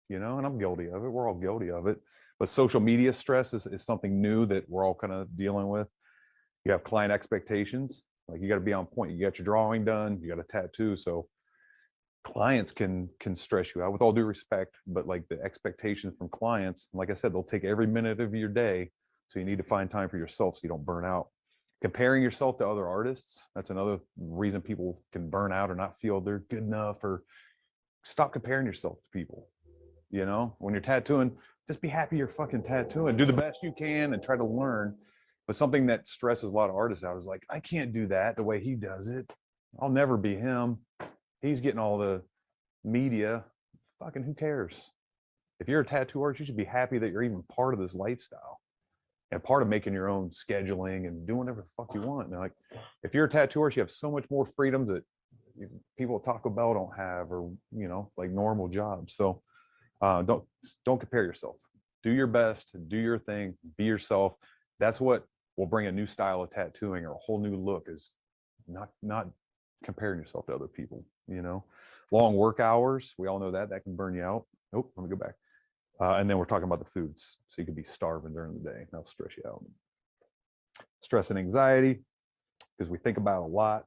you know, and I'm guilty of it. We're all guilty of it. But social media stress is something new that we're all kind of dealing with. You have client expectations, like you got to be on point. You got your drawing done, you got a tattoo. So clients can stress you out, with all due respect, but like the expectations from clients, like I said, they'll take every minute of your day. So you need to find time for yourself so you don't burn out. Comparing yourself to other artists, that's another reason people can burn out or not feel they're good enough. Or stop comparing yourself to people. You know, when you're tattooing, just be happy you're fucking tattooing. Do the best you can and try to learn. But something that stresses a lot of artists out is like, I can't do that the way he does it. I'll never be him. He's getting all the media. Fucking who cares? If you're a tattoo artist, you should be happy that you're even part of this lifestyle and part of making your own scheduling and doing whatever the fuck you want. And like, if you're a tattoo artist, you have so much more freedom that people at Taco Bell don't have, or, you know, like normal jobs. So don't compare yourself. Do your best, do your thing, be yourself. That's what will bring a new style of tattooing or a whole new look, is not comparing yourself to other people, you know. Long work hours, we all know that can burn you out. Oh, let me go back. And then we're talking about the foods. So you could be starving during the day. That'll stress you out. Stress and anxiety, because we think about it a lot.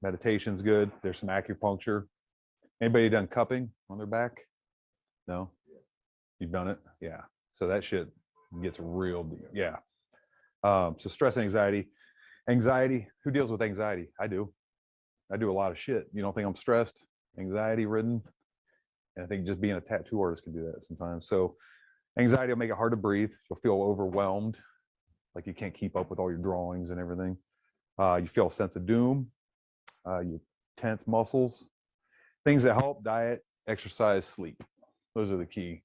Meditation's good. There's some acupuncture. Anybody done cupping on their back? No? You've done it? Yeah. So that shit gets real deep. Yeah. So stress and anxiety. Anxiety, who deals with anxiety? I do. I do a lot of shit. You don't think I'm stressed, anxiety ridden? And I think just being a tattoo artist can do that sometimes. So anxiety will make it hard to breathe. You'll feel overwhelmed, like you can't keep up with all your drawings and everything. You feel a sense of doom. You tense muscles. Things that help: diet, exercise, sleep. Those are the key.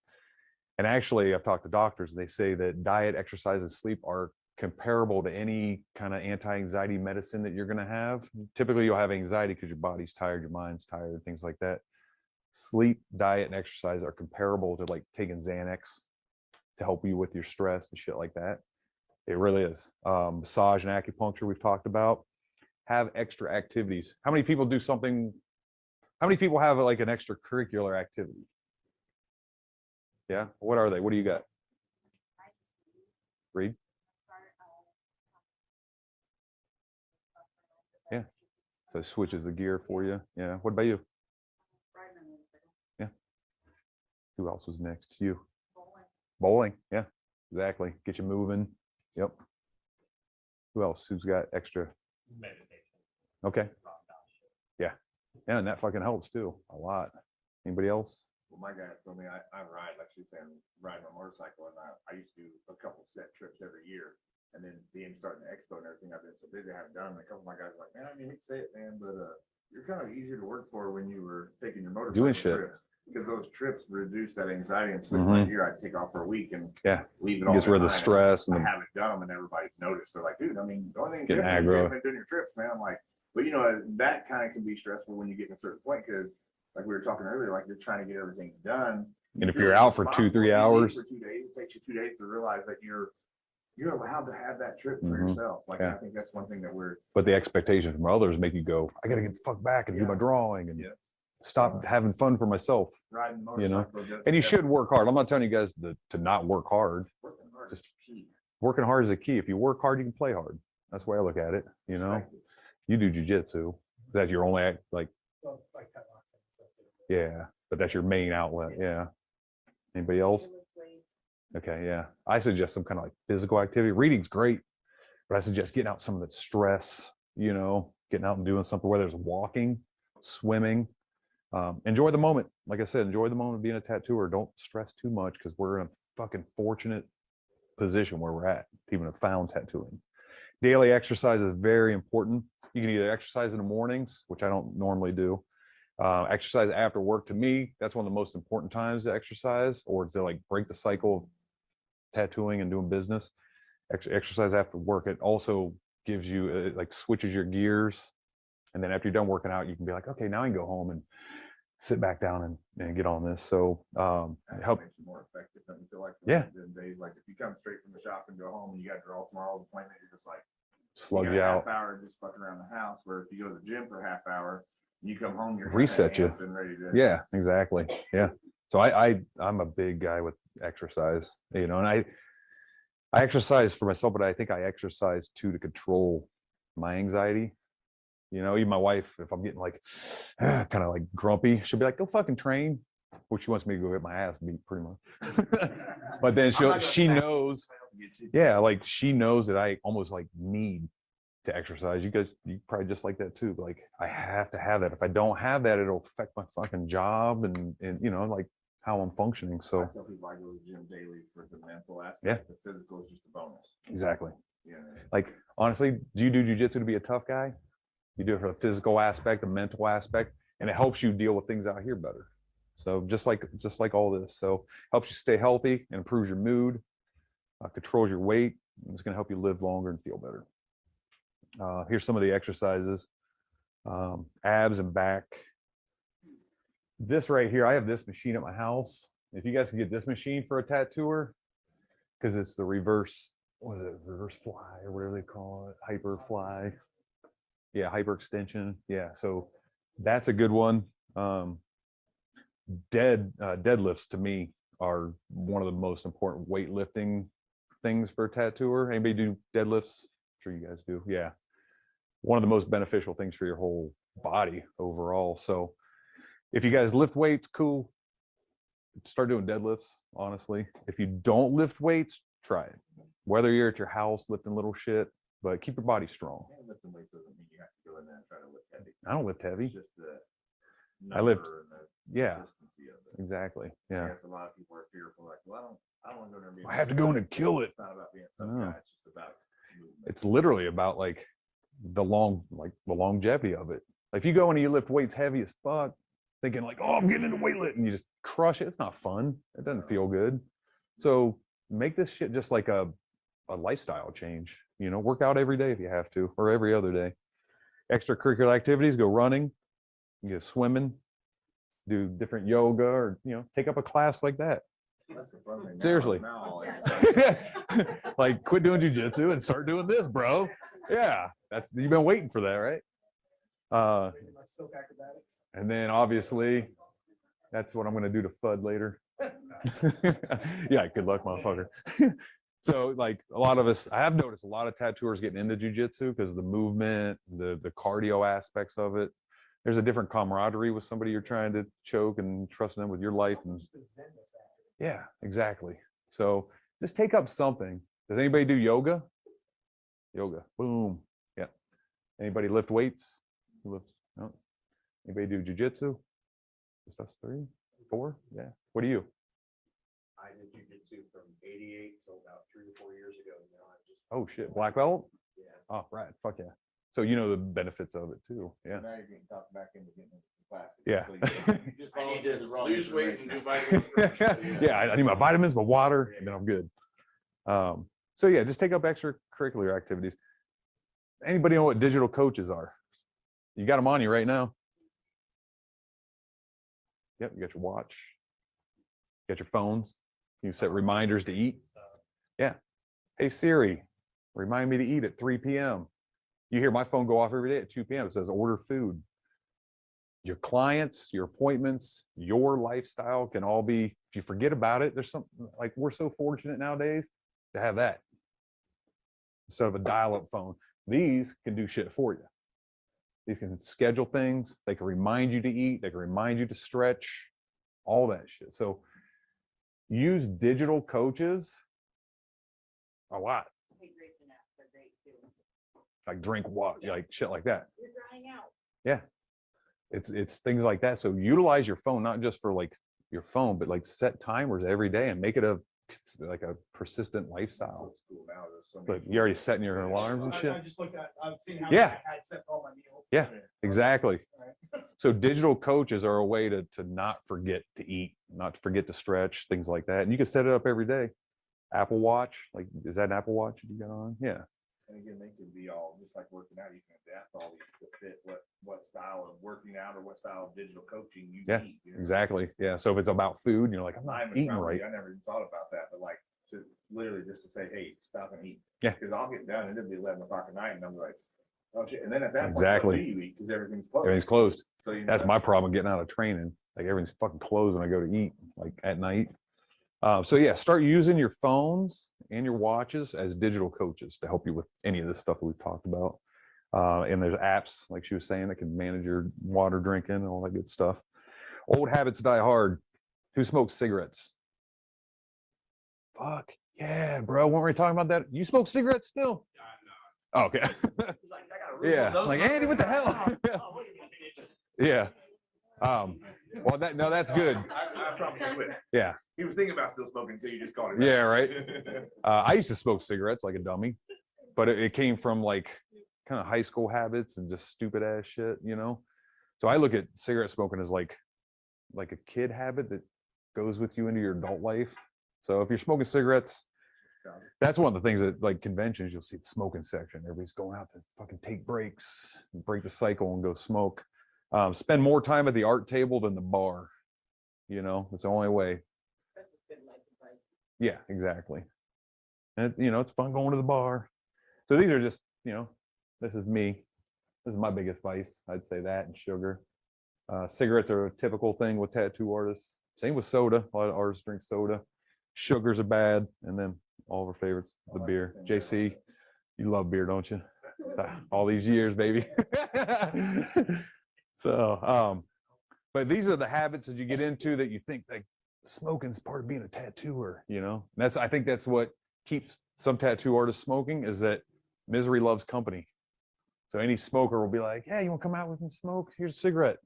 And actually, I've talked to doctors, and they say that diet, exercise, and sleep are comparable to any kind of anti-anxiety medicine that you're going to have. Typically, you'll have anxiety because your body's tired, your mind's tired, things like that. Sleep, diet, and exercise are comparable to like taking Xanax to help you with your stress and shit like that. It really is. Massage and acupuncture we've talked about. Have extra activities. How many people do something? How many people have like an extracurricular activity? Yeah. What are they? What do you got? Read. Yeah. So it switches the gear for you. Yeah. What about you? Yeah. Who else was next? You. Bowling. Yeah. Exactly. Get you moving. Yep. Who else? Who's got extra? Meditation. Okay. Yeah. Yeah, and that fucking helps too a lot. Anybody else? Well, my guy told me I ride, like she's saying, riding my motorcycle, and I used to do a couple set trips every year. And then being starting the expo and everything, I've been so busy, I haven't done. And a couple of my guys are like, man, I mean, hate to say it, man, but you're kind of easier to work for when you were taking your motorcycle Doing shit. trips, because those trips reduce that anxiety. And switch my gear, I'd take off for a week and leave it all. Gets rid of the stress. And I haven't done them, and everybody's noticed. They're like, dude, I mean, the only thing Getting different is aggro. you haven't been doing your trips, man. I'm like, but you know, that kind of can be stressful when you get to a certain point, because like we were talking earlier, like you're trying to get everything done. And if you're out for 2-3 hours, for 2 days, it takes you 2 days to realize that you're allowed to have that trip for yourself. Like, I think that's one thing that but the expectations from others make you go, I got to get the fuck back and do my drawing and stop having fun for myself. riding You know, motorcycle. and you should work hard. I'm not telling you guys to not work hard. Working hard is key. Working hard is a key. If you work hard, you can play hard. That's the way I look at it. You know, you do jujitsu. That's your only act, like, Well, like that last thing, so. yeah, but that's your main outlet. Yeah. Anybody else? Okay, yeah. I suggest some kind of like physical activity. Reading's great, but I suggest getting out some of that stress, you know, getting out and doing something, whether it's walking, swimming. Enjoy the moment. Like I said, enjoy the moment of being a tattooer. Don't stress too much, because we're in a fucking fortunate position where we're at, even have found tattooing. Daily exercise is very important. You can either exercise in the mornings, which I don't normally do. Exercise after work, to me, that's one of the most important times to exercise, or to like break the cycle of tattooing and doing business. Exercise after work, it also gives you, it like switches your gears. And then after you're done working out, you can be like, okay, now I can go home and sit back down and get on this. So help. Makes you more effective. Don't you feel like Yeah. Days, like if you come straight from the shop and go home and you got your all tomorrow's appointment, you're just like Slug got you a out. half hour just fucking around the house. Where if you go to the gym for a half hour, you come home, you're Reset you. and ready to. Yeah, exactly. Yeah. So I'm a big guy with exercise, you know, and I exercise for myself, but I think I exercise too to control my anxiety. You know, even my wife, if I'm getting like kind of like grumpy, she'll be like, go fucking train. Well, she wants me to go get my ass beat pretty much. But then she knows, yeah, like she knows that I almost like need to exercise. You guys, you probably just like that too. Like I have to have that. If I don't have that, it'll affect my fucking job and you know, like how I'm functioning. I So tell people I go to the gym daily for the mental aspect. Yeah. The physical is just a bonus. exactly. Yeah. Like honestly, do you do jujitsu to be a tough guy? You do it for the physical aspect, the mental aspect, and it helps you deal with things out here better. So just like all this, so helps you stay healthy and improves your mood, controls your weight. It's going to help you live longer and feel better. Here's some of the exercises: abs and back. This right here, I have this machine at my house. If you guys can get this machine for a tattooer, because it's the reverse, what is it, reverse fly or whatever they call it, hyper fly. Yeah, hyper extension. Yeah, so that's a good one. Deadlifts to me are one of the most important weightlifting things for a tattooer. Anybody do deadlifts? I'm sure you guys do. Yeah, one of the most beneficial things for your whole body overall. So if you guys lift weights, cool. Start doing deadlifts. Honestly, if you don't lift weights, try it. Whether you're at your house lifting little shit, but keep your body strong. Lifting weights doesn't mean you have to go in there and try to lift heavy. I don't lift heavy. It's just the I lift- number and the Yeah, consistency of it. exactly. I Yeah. guess a lot of people are fearful, like, well, I don't want to go there and be. I have to go in and kill it. It's not about being some No. guy. It's just about movement. It's literally about like the longevity of it. Like if you go in and you lift weights heavy as fuck, thinking like, oh, I'm getting into weightlifting, and you just crush it. It's not fun. It doesn't feel good. So make this shit just like a lifestyle change. You know, work out every day if you have to, or every other day. Extracurricular activities: go running, go swimming, do different yoga, or you know, take up a class like that. That's the fun thing. Seriously. Like quit doing jujitsu and start doing this, bro. Yeah, you've been waiting for that, right? My silk acrobatics. And then obviously, that's what I'm going to do to FUD later. Yeah, good luck, motherfucker. So like a lot of us, I have noticed a lot of tattooers getting into jujitsu because of the movement, the cardio aspects of it. There's a different camaraderie with somebody you're trying to choke and trusting them with your life. And yeah, exactly. So just take up something. Does anybody do yoga? Yoga. Boom. Yeah. Anybody lift weights? No. Anybody do jujitsu? Just us 3, 4? Yeah. What do you? I did jujitsu from '88 till about 3 or 4 years ago. Now I'm just. Oh shit, black belt? Yeah. Oh, right. Fuck yeah. So you know the benefits of it too. Yeah. Now you're getting talked back into getting into the class. Yeah. So you just volunteered the wrong lose weight and information. do vitamins. Yeah, I need my vitamins, my water, and then I'm good. So yeah, just take up extracurricular activities. Anybody know what digital coaches are? You got them on you right now. Yep, you got your watch. You got your phones. You can set reminders to eat. Yeah. Hey Siri, remind me to eat at 3 p.m. You hear my phone go off every day at 2 p.m. It says order food. Your clients, your appointments, your lifestyle can all be, if you forget about it, there's something like we're so fortunate nowadays to have that instead of a dial-up phone. These can do shit for you. These can schedule things. They can remind you to eat. They can remind you to stretch, all that shit. So use digital coaches a lot. Hydration apps are great too. Like drink water, like shit like that. You're drying out. Yeah. It's things like that. So utilize your phone, not just for like your phone, but like set timers every day and make it a it's like a persistent lifestyle. Old school now, there's so But many- you're already setting your alarms and I shit. just looked at, I've seen how Yeah. I had set all my meals. Yeah. Exactly. Right. So digital coaches are a way to not forget to eat, not to forget to stretch, things like that. And you can set it up every day. Apple Watch, like, is that an Apple Watch you got on? Yeah. And again, they can be all, just like working out, you can adapt all these to fit what style of working out or what style of digital coaching you Yeah, need. You know? Exactly. Yeah. So if it's about food, and you're like, I'm not Mine was eating probably- right. I never even thought about that, but like to literally just to say, hey, stop and eat. Yeah. Because I'll get done and it'll be 11 o'clock at night and I'm like, oh shit. And then at that point, Exactly. what do you eat? Because everything's closed. Everything's closed. So you know, That's my problem getting out of training. Like everything's fucking closed when I go to eat, like at night. So yeah, start using your phones and your watches as digital coaches to help you with any of this stuff that we've talked about. And there's apps, like she was saying, that can manage your water drinking and all that good stuff. Old habits die hard. Who smokes cigarettes? Fuck yeah, bro. Weren't we talking about that? You smoke cigarettes still? Oh, okay. Yeah. Like, Andy, what the hell? Yeah. Well, that's good. I promise you quit. Yeah. He was thinking about still smoking until you just called him. Yeah, right. I used to smoke cigarettes like a dummy, but it came from like kind of high school habits and just stupid ass shit, you know? So I look at cigarette smoking as like a kid habit that goes with you into your adult life. So if you're smoking cigarettes, that's one of the things that like conventions, you'll see the smoking section. Everybody's going out to fucking take breaks, break the cycle and go smoke. Spend more time at the art table than the bar. You know, it's the only way. Yeah, exactly. And you know, it's fun going to the bar. So these are just, you know, this is me. This is my biggest vice. I'd say that, and sugar. Cigarettes are a typical thing with tattoo artists. Same with soda. A lot of artists drink soda. Sugars are bad. And then all of our favorites, the beer. JC, you love beer, don't you? All these years, baby. So, but these are the habits that you get into that you think like smoking's part of being a tattooer, you know? And I think that's what keeps some tattoo artists smoking, is that misery loves company. So any smoker will be like, hey, you want to come out with me and smoke? Here's a cigarette.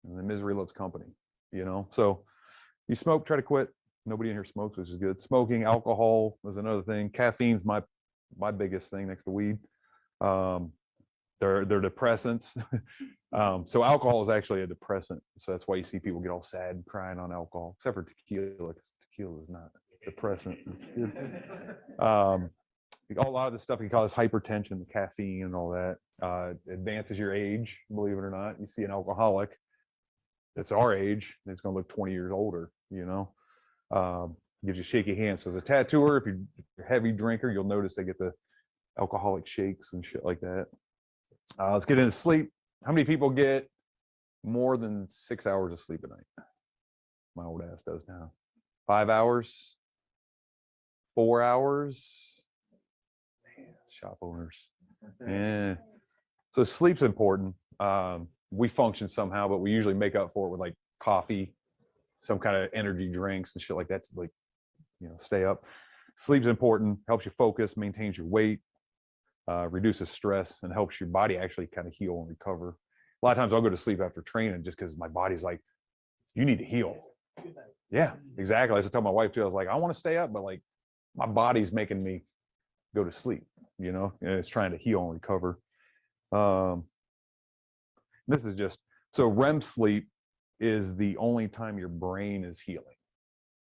And the misery loves company, you know? So you smoke, try to quit. Nobody in here smokes, which is good. Smoking, alcohol is another thing. Caffeine's my biggest thing next to weed. They're depressants. So alcohol is actually a depressant. So that's why you see people get all sad and crying on alcohol, except for tequila, because tequila is not depressant. A lot of the stuff can cause hypertension, the caffeine and all that. Advances your age, believe it or not. You see an alcoholic that's our age, and it's going to look 20 years older, you know. Gives you shaky hands. So as a tattooer, if you're a heavy drinker, you'll notice they get the alcoholic shakes and shit like that. Let's get into sleep. How many people get more than 6 hours of sleep a night? My old ass does now. 5 hours? 4 hours? Man, shop owners. Yeah. So sleep's important. We function somehow, but we usually make up for it with like coffee, some kind of energy drinks and shit like that to, like, you know, stay up. Sleep's important, helps you focus, maintains your weight, reduces stress, and helps your body actually kind of heal and recover. A lot of times I'll go to sleep after training just because my body's like, you need to heal. Yeah, exactly. I used to tell my wife too, I was like, I want to stay up, but like my body's making me go to sleep, you know, and it's trying to heal and recover. This is just, so REM sleep is the only time your brain is healing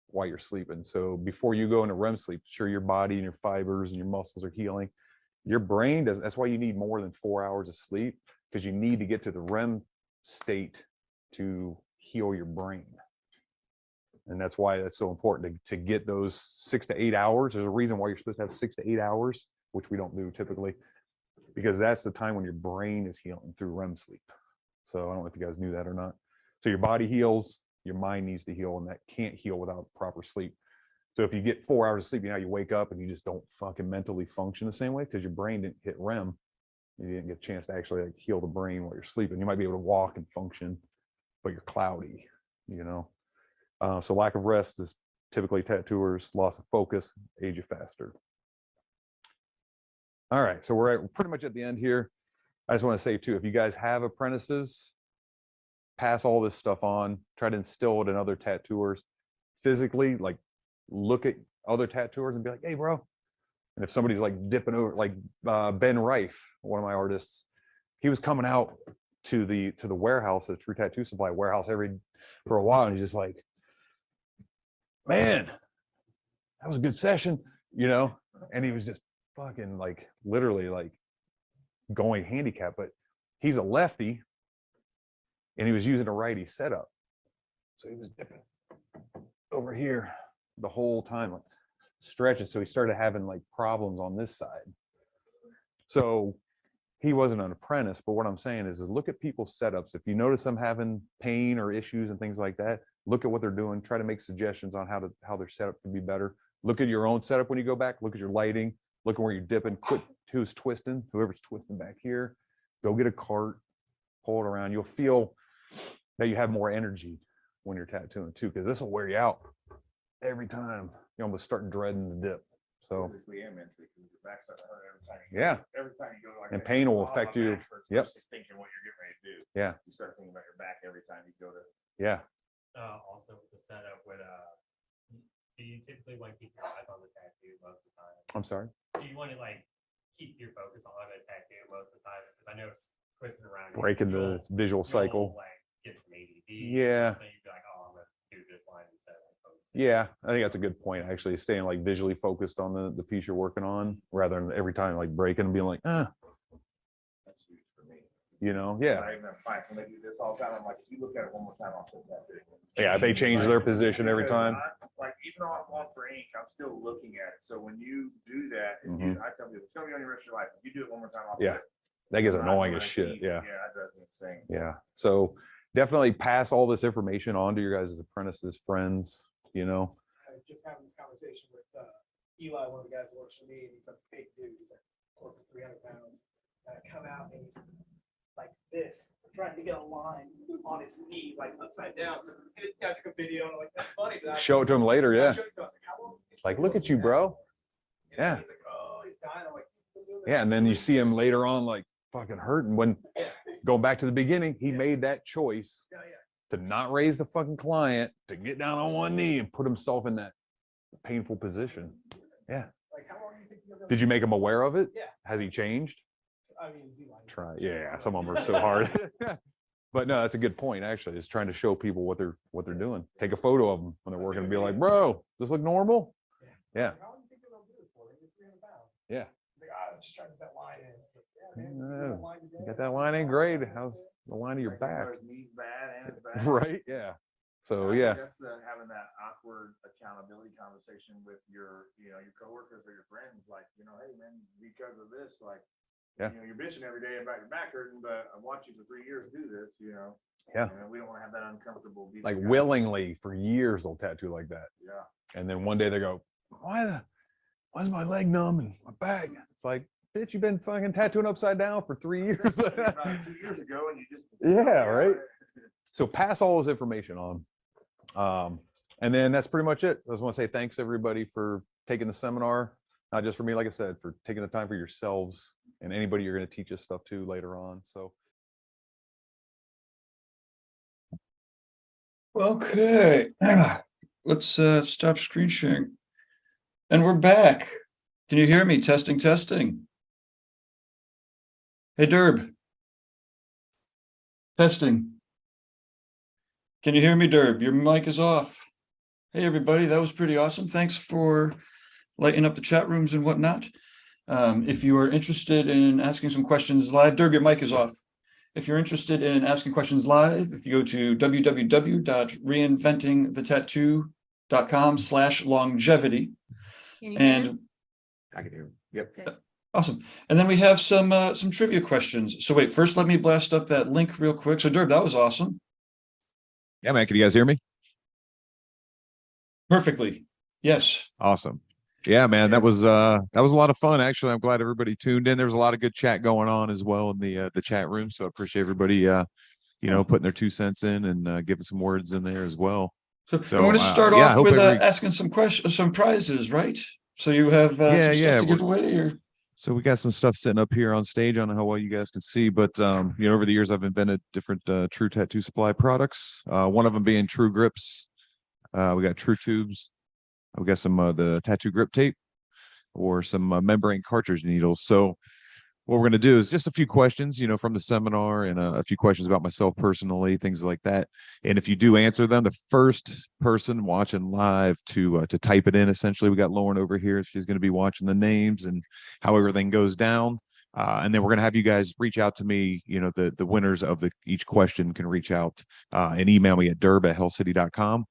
while you're sleeping. So before you go into REM sleep, sure, your body and your fibers and your muscles are healing. Your brain doesn't. That's why you need more than 4 hours of sleep, because you need to get to the REM state to heal your brain. And that's why that's so important to get those 6 to 8 hours. There's a reason why you're supposed to have 6 to 8 hours, which we don't do typically, because that's the time when your brain is healing through REM sleep. So I don't know if you guys knew that or not. So your body heals, your mind needs to heal, and that can't heal without proper sleep. So if you get 4 hours of sleep, you know, you wake up and you just don't fucking mentally function the same way because your brain didn't hit REM. You didn't get a chance to actually like heal the brain while you're sleeping. You might be able to walk and function, but you're cloudy, you know. So lack of rest is typically tattooers, loss of focus, age you faster. All right, so we're pretty much at the end here. I just want to say too, if you guys have apprentices, pass all this stuff on, try to instill it in other tattooers. Physically, like look at other tattooers and be like, hey, bro. And if somebody's like dipping over, like Ben Rife, one of my artists, he was coming out to the warehouse, the True Tattoo Supply warehouse for a while, and he's just like, man, that was a good session, you know? And he was just fucking like literally like going handicap, but he's a lefty and he was using a righty setup. So he was dipping over here the whole time, like stretches. So he started having like problems on this side. So he wasn't an apprentice, but what I'm saying is look at people's setups. If you notice them having pain or issues and things like that, look at what they're doing, try to make suggestions on how their setup can be better. Look at your own setup when you go back, look at your lighting, look at where you're dipping, quit whoever's twisting back here, go get a cart, pull it around. You'll feel that you have more energy when you're tattooing too, because this will wear you out every time. You almost start dreading the dip. So physically and mentally, because your back's starting to hurt every time. Yeah. Every time you go, like, And pain will affect you. Yep. Just thinking what you're getting ready to do. Yeah. You start thinking about your back every time you go to. Yeah. Also with the setup with do you typically want to keep your eyes on the tattoo most of the time? I'm sorry. Do you want to like keep your focus on the tattoo most of the time? Because I know it's twisting around. Breaking the visual cycle. Like get some ADD. Yeah. You'd be like, oh, I'm gonna do this line instead of focus. Yeah, I think that's a good point. Actually, staying like visually focused on the piece you're working on, rather than every time like breaking and being like, That's huge for me. you know, yeah, I even have clients when they do this all the time. I'm like, if you look at it one more time, I'll put that thing. yeah. They change their position every Because time. Like, even though I'm going for ink, I'm still looking at it. So when you do that, if you, I tell people, it's gonna be on your rest of your life. If you do it one more time, I'll Yeah. put it. That gets I'm annoying not as gonna shit. keep- Yeah, Yeah, that drives me insane. yeah. So definitely pass all this information on to your guys' apprentices, friends. You know, I was just having this conversation with Eli, one of the guys that works for me, and he's a big dude. He's like close to 300 pounds. And I come out and he's like this, trying to get a line on his knee, like upside down. And this guy took a video, and I'm like, that's funny. But I show it to them later. I Yeah, showed it to him. I was like, how long did you like do look it? at you, bro. And Yeah. He's like, oh, he's dying. I'm like, "You've been doing this Yeah, and for then you 3 see him years." later on, like fucking hurting. When going back to the beginning, he made that choice Yeah, yeah. to not raise the fucking client, to get down on one knee and put himself in that painful position. Yeah. Like, how long do you think you're gonna? Did you make him aware of it? Yeah. Has he changed? I mean, Eli. Try. Yeah. Some of them are so hard. But no, that's a good point. Actually, is trying to show people what they're doing. Take a photo of them when they're working and be like, bro, does this look normal? Yeah. How long do you think you're gonna do this for? You're 300 pounds. Yeah. Like, I'm just trying to get that line in. Yeah, man, Yeah. you got a line today. You got that line in great. How's the line of your Like, back? his knee's bad and his back. Right. Yeah. So I think yeah. That's having that awkward accountability conversation with your coworkers or your friends, like, hey man, because of this, like, Yeah. you're bitching every day about your back hurting, but I've watched you for 3 years do this, Yeah. And we don't want to have that uncomfortable. beat Like down. willingly for years they'll tattoo like that. Yeah. And then one day they go, why's my leg numb and my back? It's like, bitch, you've been fucking tattooing upside down for 3 years. About 2 years ago, and you just. Yeah, right. So pass all this information on. And then that's pretty much it. I just want to say thanks everybody for taking the seminar. Not just for me, like I said, for taking the time for yourselves and anybody you're going to teach us stuff to later on. So Okay, let's stop screen sharing. And we're back. Can you hear me? Testing, testing. Hey, Durb. Testing. Can you hear me, Durb? Your mic is off. Hey, everybody, that was pretty awesome. Thanks for lighting up the chat rooms and whatnot. If you are interested in asking some questions live, Durb, your mic is off. If you're interested in asking questions live, if you go to www.reinventingthetattoo.com/longevity, and I can hear. Yep. awesome. And then we have some trivia questions. So wait, first let me blast up that link real quick. So Durb, that was awesome. Yeah, man. Can you guys hear me? Perfectly. Yes. Awesome. Yeah, man, that was a lot of fun. Actually, I'm glad everybody tuned in. There's a lot of good chat going on as well in the chat room. So I appreciate everybody putting their 2 cents in and giving some words in there as well. So, So, I want to start yeah, I off hope with every- asking some questions, some prizes, right? So you have some Yeah, stuff to give away, or So we got some stuff sitting up here on stage. I don't know how well you guys can see, but over the years I've invented different True Tattoo Supply products. One of them being True Grips. We got True Tubes, we got some the tattoo grip tape or some membrane cartridge needles. So what we're going to do is just a few questions, you know, from the seminar, and a few questions about myself personally, things like that. And if you do answer them, the first person watching live to type it in, essentially, we got Lauren over here. She's going to be watching the names and how everything goes down. And then we're going to have you guys reach out to me. You know, the winners of each question can reach out and email me at durb@hellcity.com,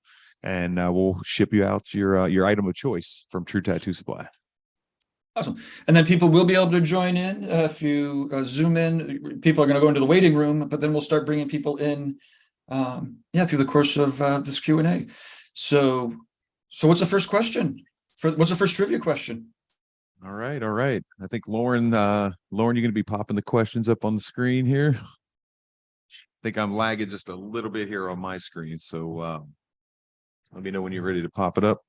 and we'll ship you out your item of choice from True Tattoo Supply. Awesome. And then people will be able to join in if you zoom in. People are going to go into the waiting room, but then we'll start bringing people in, through the course of this Q&A. So what's the first question? What's the first trivia question? All right. I think Lauren, you're going to be popping the questions up on the screen here. I think I'm lagging just a little bit here on my screen, so let me know when you're ready to pop it up.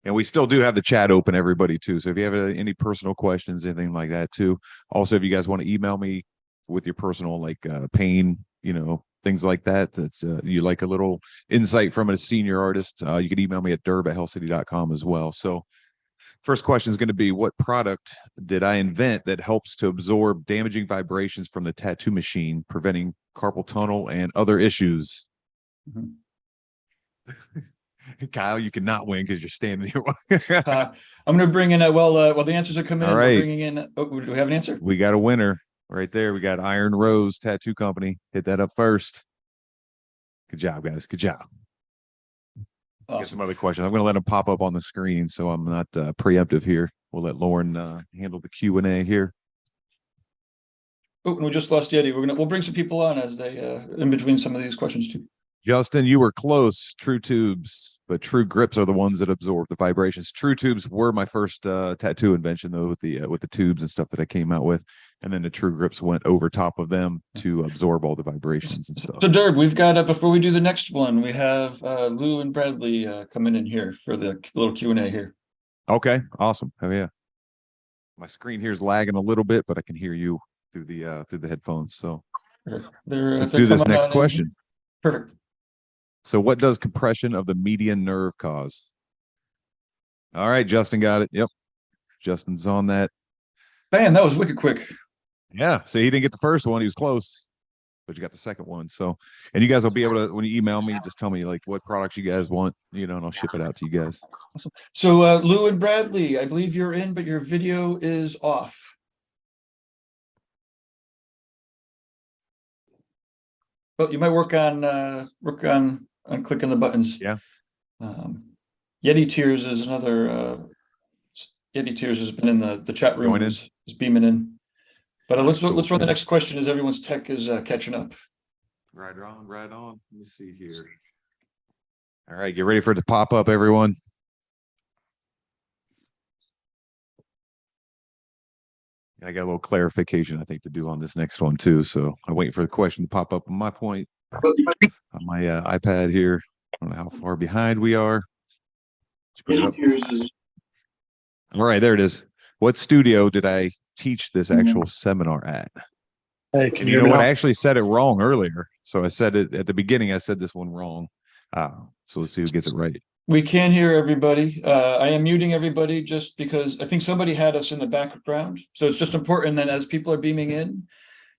And we still do have the chat open, everybody, too. So if you have any personal questions, anything like that, too. Also, if you guys want to email me with your personal, like pain, you know, things like that, that's you like a little insight from a senior artist, you can email me at durb@hellcity.com as well. So first question is going to be, what product did I invent that helps to absorb damaging vibrations from the tattoo machine, preventing carpal tunnel and other issues? Mm-hmm. Kyle, you cannot win because you're standing here. I'm going to bring in while the answers are coming in. All right. We're bringing in. Oh, do we have an answer? We got a winner right there. We got Iron Rose Tattoo Company. Hit that up first. Good job, guys. Good job. Awesome. Get some other questions. I'm going to let them pop up on the screen, so I'm not preemptive here. We'll let Lauren handle the Q&A here. Oh, and we just lost Yeti. We'll bring some people on as they in between some of these questions too. Justin, you were close. True Tubes, but True Grips are the ones that absorb the vibrations. True Tubes were my first tattoo invention, though, with the tubes and stuff that I came out with, and then the True Grips went over top of them to absorb all the vibrations and stuff. So, Durb, we've got before we do the next one, we have Lou and Bradley coming in here for the little Q&A here. Okay, awesome. Oh yeah, my screen here is lagging a little bit, but I can hear you through the headphones. So let's do this next question. Perfect. So what does compression of the median nerve cause? All right, Justin got it. Yep. Justin's on that. Bam, that was wicked quick. Yeah. So he didn't get the first one. He was close, but you got the second one. So, and you guys will be able to, when you email me, just tell me like what products you guys want, you know, and I'll ship it out to you guys. Awesome. So Lou and Bradley, I believe you're in, but your video is off. Well, you might work on clicking the buttons. Yeah. Yeti Tears is another. Yeti Tears has been in the chat room. Is beaming in. But let's run the next question as everyone's tech is catching up. Right on. Let me see here. All right, get ready for it to pop up, everyone. I got a little clarification, I think, to do on this next one too. So I'm waiting for the question to pop up on my point on my iPad here. I don't know how far behind we are. All right, there it is. What studio did I teach this actual seminar at? Hey, can you know what? I actually said it wrong earlier. So I said it at the beginning. I said this one wrong. So let's see who gets it right. We can't hear everybody. I am muting everybody just because I think somebody had us in the background. So it's just important that as people are beaming in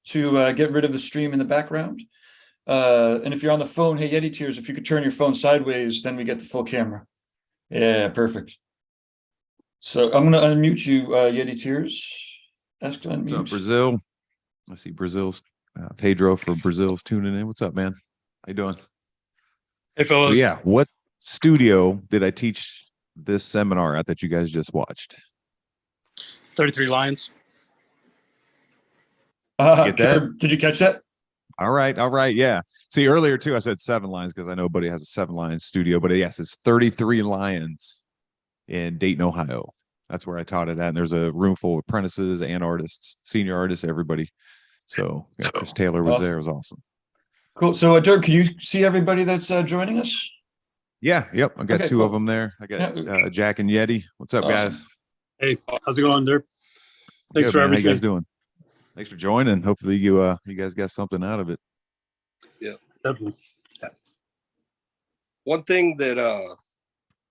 to get rid of the stream in the background. And if you're on the phone, hey, Yeti Tears, if you could turn your phone sideways, then we get the full camera. Yeah, so I'm going to unmute you, Yeti Tears. Ask to unmute. What's up, Brazil? I see Brazil's Pedro for Brazil's tuning in. What's up, man? How you doing? Hey, fellas. So yeah, what studio did I teach this seminar at that you guys just watched? 33 Lions. Get that? Did you catch that? All right. Yeah. See, earlier too, I said 7 Lions because I know Buddy has a 7 Lions studio, but yes, it's 33 Lions in Dayton, Ohio. That's where I taught it at. And there's a room full of apprentices and artists, senior artists, everybody. So yeah, Chris Taylor was there. It was awesome. Cool. So, Dirk, can you see everybody that's joining us? Yeah. Yep. I got two of them there. I got Jack and Yeti. What's up, guys? Hey, how's it going, Dirk? Thanks for everything. How you guys doing? Thanks for joining. Hopefully you guys got something out of it. Yeah, definitely. Yeah. one thing that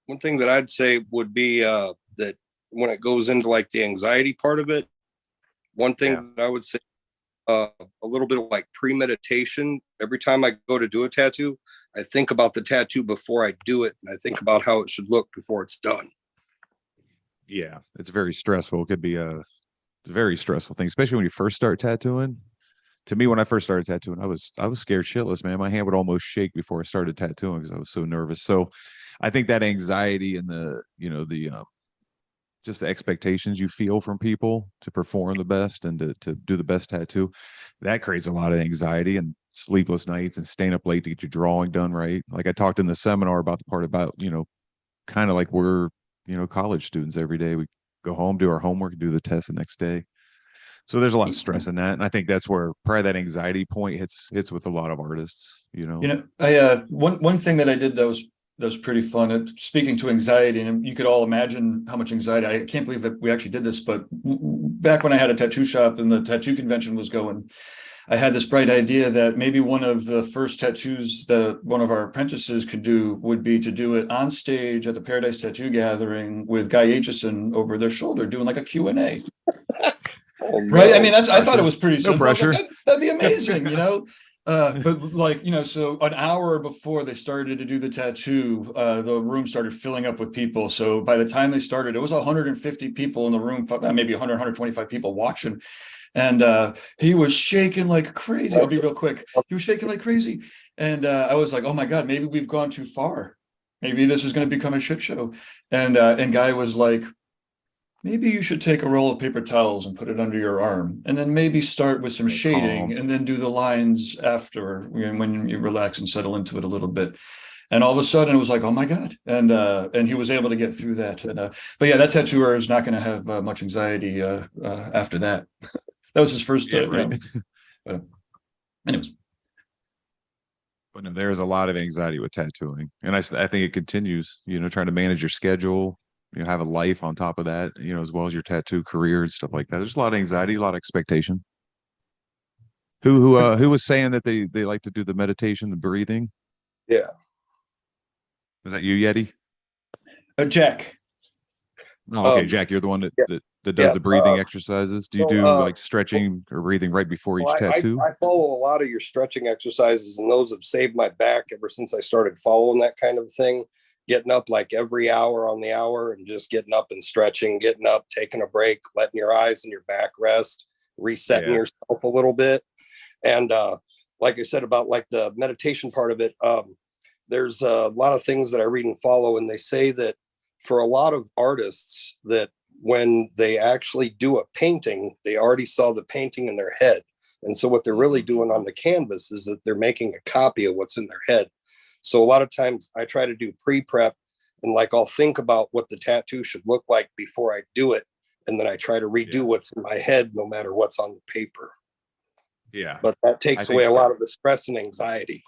I'd say would be that when it goes into like the anxiety part of it, one thing that I would say, a little bit of like premeditation. Every time I go to do a tattoo, I think about the tattoo before I do it, and I think about how it should look before it's done. Yeah, it's very stressful. It could be a very stressful thing, especially when you first start tattooing. To me, when I first started tattooing, I was scared shitless, man. My hand would almost shake before I started tattooing because I was so nervous. So I think that anxiety and the just the expectations you feel from people to perform the best and to do the best tattoo, that creates a lot of anxiety and sleepless nights and staying up late to get your drawing done right. Like I talked in the seminar about the part about, kind of like we're, college students every day. We go home, do our homework, do the test the next day. So there's a lot of stress in that. And I think that's where probably that anxiety point hits with a lot of artists, I one thing that I did that was pretty fun. Speaking to anxiety, and you could all imagine how much anxiety. I can't believe that we actually did this, but back when I had a tattoo shop and the tattoo convention was going, I had this bright idea that maybe one of the first tattoos that one of our apprentices could do would be to do it on stage at the Paradise Tattoo Gathering with Guy Aitchison over their shoulder doing like a Q&A. Oh, no. Right. I mean, I thought it was pretty simple. No pressure. Like, that'd be amazing, but like, so an hour before they started to do the tattoo, the room started filling up with people. So by the time they started, it was 150 people in the room, maybe 100, 125 people watching. And he was shaking like crazy. I'll be real quick. He was shaking like crazy. And I was like, oh my God, maybe we've gone too far. Maybe this is going to become a shit show. And Guy was like, maybe you should take a roll of paper towels and put it under your arm, and then maybe start with some shading and then do the lines after when you relax and settle into it a little bit. And all of a sudden it was like, oh my God. And he was able to get through that. But yeah, that tattooer is not going to have much anxiety after that. That was his first. Right. But anyways. But no, there's a lot of anxiety with tattooing. And I think it continues, trying to manage your schedule, have a life on top of that, as well as your tattoo career and stuff like that. There's a lot of anxiety, a lot of expectation. Who was saying that they like to do the meditation, the breathing? Yeah. Is that you, Yeti? Jack. Oh, okay, Jack, you're the one that does the breathing exercises. Do you do like stretching or breathing right before each tattoo? I follow a lot of your stretching exercises, and those have saved my back ever since I started following that kind of thing. Getting up like every hour on the hour and just getting up and stretching, getting up, taking a break, letting your eyes and your back rest, resetting yourself a little bit. And like I said about like the meditation part of it, there's a lot of things that I read and follow, and they say that for a lot of artists that when they actually do a painting, they already saw the painting in their head. And so what they're really doing on the canvas is that they're making a copy of what's in their head. So a lot of times I try to do pre-prep, and like I'll think about what the tattoo should look like before I do it. And then I try to redo what's in my head, no matter what's on the paper. Yeah. But that takes away a lot of the stress and anxiety.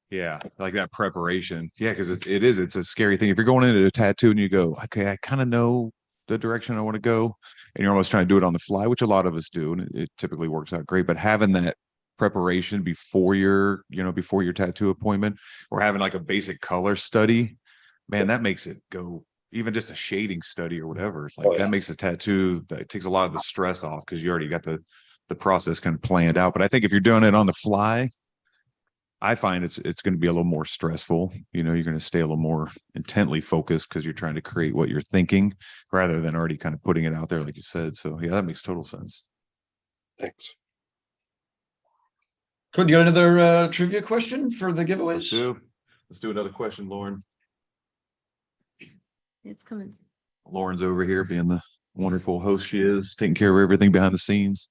Yeah, like that preparation. Yeah, because it's a scary thing. If you're going into a tattoo and you go, okay, I kind of know the direction I want to go, and you're almost trying to do it on the fly, which a lot of us do, and it typically works out great. But having that preparation before your tattoo appointment, or having like a basic color study, man, that makes it go. Even just a shading study or whatever, like that makes a tattoo, that takes a lot of the stress off because you already got the process kind of planned out. But I think if you're doing it on the fly, I find it's going to be a little more stressful. You're going to stay a little more intently focused because you're trying to create what you're thinking rather than already kind of putting it out there, like you said. So yeah, that makes total sense. Thanks. Good. You got another trivia question for the giveaways? Let's do another question, Lauren. It's coming. Lauren's over here being the wonderful host she is, taking care of everything behind the scenes.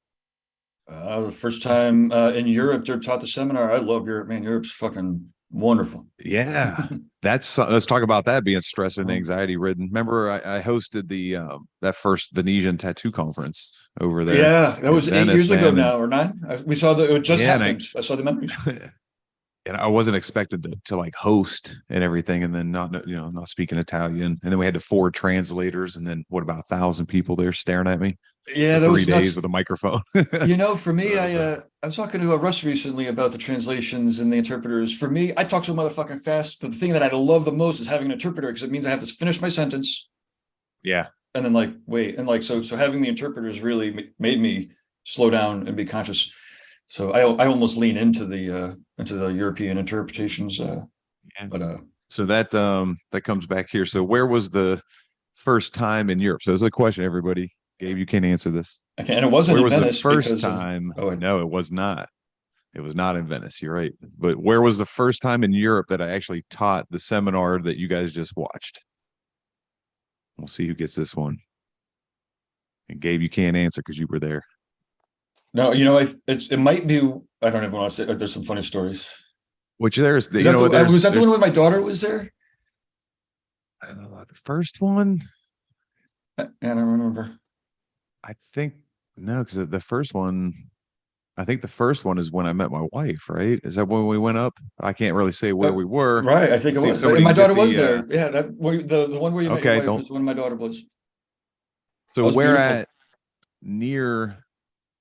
The first time in Europe, Durb taught the seminar. I love Europe, man. Europe's fucking wonderful. Yeah, let's talk about that being stress and anxiety ridden. Remember, I hosted the that first Venetian tattoo conference over there. Yeah, that was 8 years ago man. now, or 9. We saw it just happened. I saw the memories. and I wasn't expected to like host and everything, and then not speaking Italian, and then we had to forward translators, and then what about 1,000 people there staring at me Yeah, for that 3 was days nuts. with a microphone. For me, That was, I was talking to Russ recently about the translations and the interpreters. For me, I talk so motherfucking fast, but the thing that I love the most is having an interpreter because it means I have to finish my sentence yeah. and then like wait and like so having the interpreters really made me slow down and be conscious. So I almost lean into the European interpretations. Yeah. But So that comes back here. So where was the first time in Europe? So this is a question, everybody. Gabe, you can't answer this. I can't, and it wasn't Where in was the Venice first because time? of, No, it was not. It was not in Venice. You're right. But where was the first time in Europe that I actually taught the seminar that you guys just watched? We'll see who gets this one. And Gabe, you can't answer because you were there. no, it might be. I don't even want to say. There's some funny stories. Which there's, Was that the one when my daughter was there? I don't know, the first one. I don't remember. I think no, because the first one, I think the first one is when I met my wife, right? Is that when we went up? I can't really say where we were. Right, I think it See if was. somebody And my can get daughter was the, there. Yeah, the one where you met Okay, your wife don't- was when my daughter was. So That was where beautiful. at near,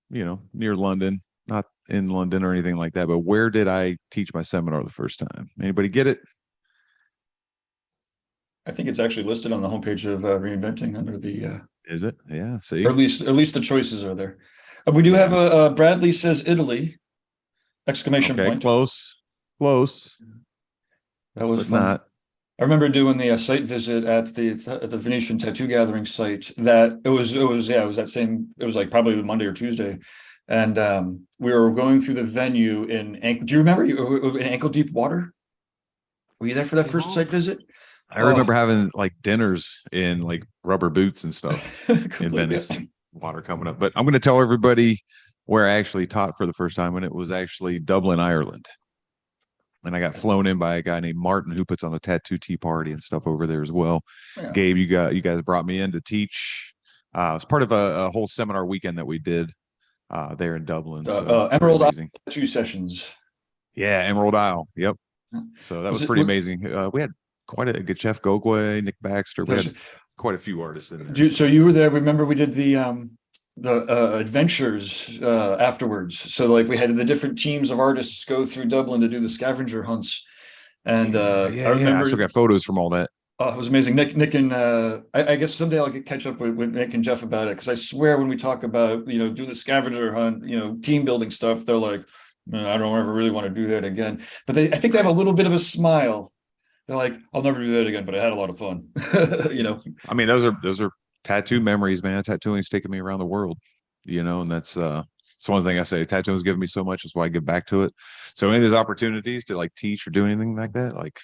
near London, not in London or anything like that, but where did I teach my seminar the first time? Anybody get it? I think it's actually listed on the homepage of Reinventing under the, Is it? Yeah. See, or at least the choices are there. We do have a Bradley says Italy! Exclamation okay, point. close. That was But fun. not. I remember doing the site visit at the Venetian Tattoo Gathering site. That it was that same. It was like probably the Monday or Tuesday, and we were going through the venue in ankle. Do you remember in ankle deep water? Were you there for that first site visit? I remember having like dinners in like rubber boots and stuff in Venice, water coming up. But I'm going to tell everybody where I actually taught for the first time, and it was actually Dublin, Ireland. And I got flown in by a guy named Martin who puts on a tattoo tea party and stuff over there as well. Yeah. Gabe, you guys brought me in to teach. It was part of a whole seminar weekend that we did there in Dublin. So Emerald amazing. Tattoo sessions. Yeah, Emerald Isle. Yep. So that was pretty amazing. We had quite a good Jeff Gogway, Nick Baxter. We had quite a few artists in there. So you were there. Remember we did the adventures afterwards. So like we had the different teams of artists go through Dublin to do the scavenger hunts. And I remember I still got photos from all that. Oh, it was amazing. Nick and I guess someday I'll catch up with Nick and Jeff about it, because I swear when we talk about do the scavenger hunt, team building stuff, they're like, I don't ever really want to do that again. But I think they have a little bit of a smile. They're like, I'll never do that again, but I had a lot of fun. I mean, those are tattoo memories, man. Tattooing's taken me around the world, and that's one thing I say. Tattooing's given me so much, that's why I give back to it. So any of those opportunities to like teach or do anything like that, like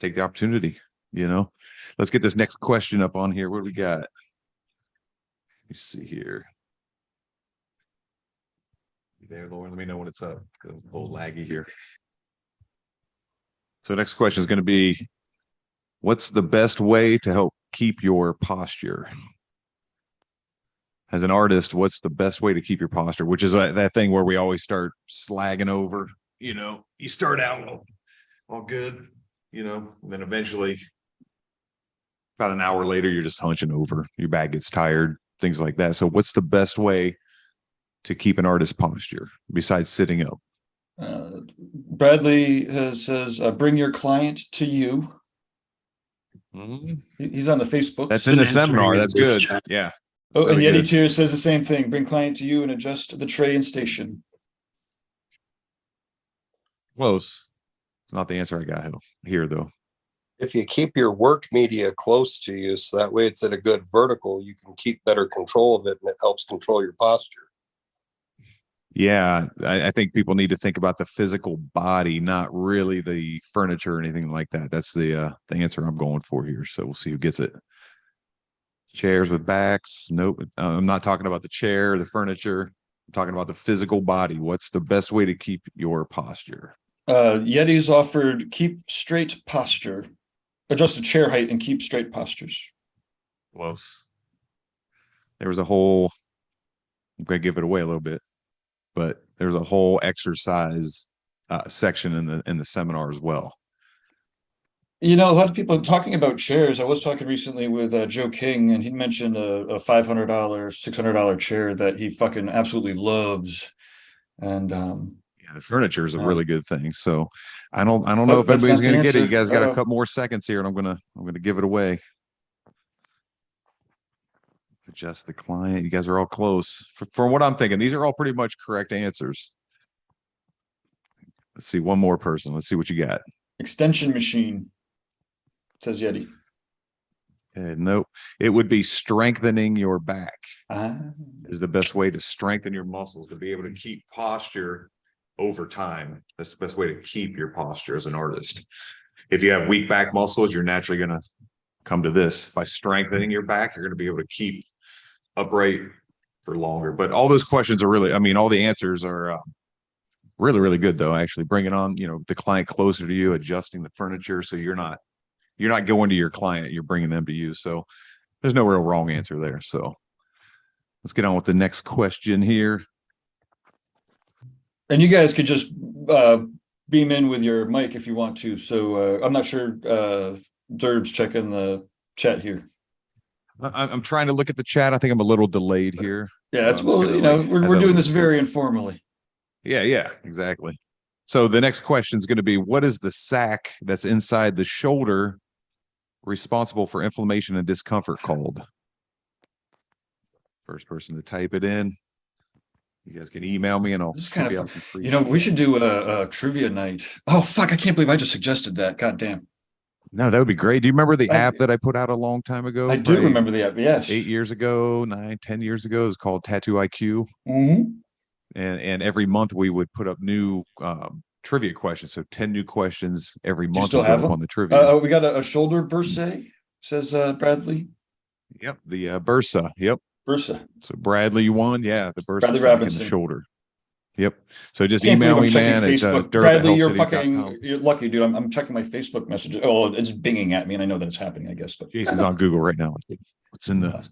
take the opportunity. Let's get this next question up on here. What do we got? Let me see here. You there, Lauren? Let me know when it's up. It's a little laggy here. So next question is going to be, what's the best way to help keep your posture? As an artist, what's the best way to keep your posture? Which is that thing where we always start slagging over, you start out all good, and then eventually about an hour later, you're just hunching over, your back gets tired, things like that. So what's the best way to keep an artist's posture besides sitting up? Bradley says, bring your client to you. He's on the Facebook. That's in the seminar. That's good. Yeah. Oh, and Yeti Tier says the same thing. Bring client to you and adjust the tray and station. Close. It's not the answer I got here, though. If you keep your work media close to you, so that way it's at a good vertical, you can keep better control of it, and it helps control your posture. Yeah, I think people need to think about the physical body, not really the furniture or anything like that. That's the answer I'm going for here. So we'll see who gets it. Chairs with backs. Nope. I'm not talking about the chair, the furniture. I'm talking about the physical body. What's the best way to keep your posture? Yeti's offered keep straight posture. Adjust the chair height and keep straight postures. Close. There was a whole, I'm going to give it away a little bit, but there's a whole exercise section in the seminar as well. You know, a lot of people talking about chairs. I was talking recently with Joe King, and he mentioned a $500, $600 chair that he fucking absolutely loves. And Yeah, the furniture is a really good thing. So I don't know if that's anybody's not the going to get it. You answer. guys got a Uh-oh. couple more seconds here, and I'm gonna give it away. Adjust the client. You guys are all close. For what I'm thinking, these are all pretty much correct answers. Let's see, one more person. Let's see what you got. Extension machine, says Yeti. Nope. It would be strengthening your back Ah. is the best way to strengthen your muscles, to be able to keep posture over time. That's the best way to keep your posture as an artist. If you have weak back muscles, you're naturally going to come to this. By strengthening your back, you're going to be able to keep upright for longer. But all those questions are really, I mean, all the answers are really, really good though. Actually bringing on, the client closer to you, adjusting the furniture. So you're not going to your client, you're bringing them to you. So there's no real wrong answer there. So let's get on with the next question here. And you guys could just beam in with your mic if you want to. So I'm not sure Durb's checking the chat here. I'm trying to look at the chat. I think I'm a little delayed here. Yeah, it's we're doing this very informally. Yeah, exactly. So the next question is going to be, what is the sac that's inside the shoulder responsible for inflammation and discomfort called? First person to type it in. You guys can email me and I'll This is kind give of out some free we shit. should do a trivia night. Oh fuck, I can't believe I just suggested that. God damn. No, that would be great. Do you remember the app that I put out a long time ago? I do Probably remember the app, yes. 8 years ago, 10 years ago. It was called Tattoo IQ. Mm-hmm. And every month we would put up new trivia questions. So 10 new questions every month still have them? on the trivia. We got a shoulder bursa, says Bradley. Yep, the Bursa. Yep. Bursa. So Bradley, you won. Yeah, the Bursa Bradley sac in Robinson. the shoulder. Yep. So just Can't email believe me, I'm man. checking At Facebook. Bradley, you're lucky, dude. I'm checking my Facebook messages. Oh, it's binging at me, and I know that it's happening, I guess. But Jason's on Google right now. What's in the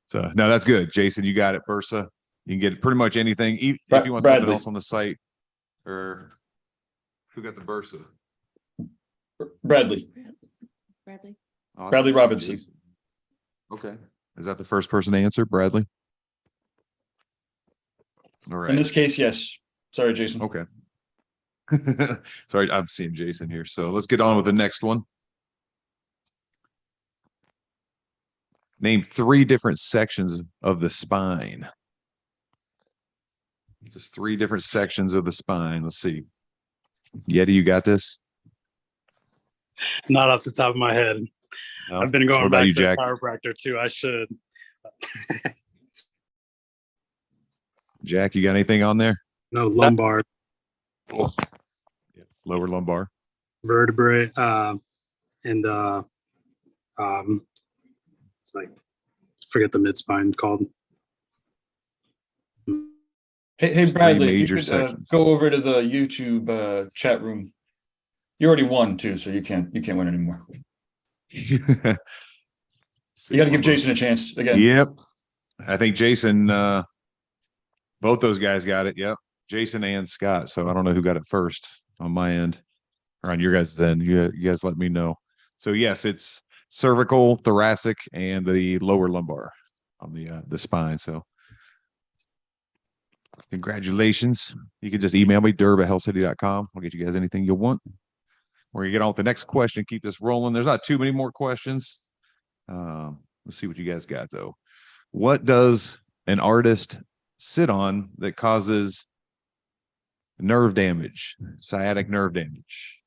so no, that's good. Jason, you got it. Bursa. You can get pretty much anything. If you want something else on the site, or who got the Bursa? Bradley. Oh, Bradley Robinson. Jason. Okay. Is that the first person to answer, Bradley? All right. In this case, yes. Sorry, Jason. Okay. Sorry, I'm seeing Jason here. So let's get on with the next one. Name 3 different sections of the spine. Just 3 different sections of the spine. Let's see. Yeti, you got this? Not off the top of my head. No? I've been going What about back you, to Jack? chiropractor too. I should. Jack, you got anything on there? No, lumbar, Yeah. Lower lumbar. vertebrae, and it's like, forget the mid spine called. Hey, Bradley, if you major could sections. go over to the YouTube chat room. You already won too, so you can't win anymore. You got to give Jason a chance again. Yep. I think Jason, both those guys got it. Yep. Jason and Scott. So I don't know who got it first on my end or on your guys' end. You guys let me know. So yes, it's cervical, thoracic, and the lower lumbar on the spine. So congratulations. You can just email me, durb@hellcity.com. I'll get you guys anything you want. We're gonna get on with the next question. Keep this rolling. There's not too many more questions. Let's see what you guys got though. What does an artist sit on that causes nerve damage, sciatic nerve damage?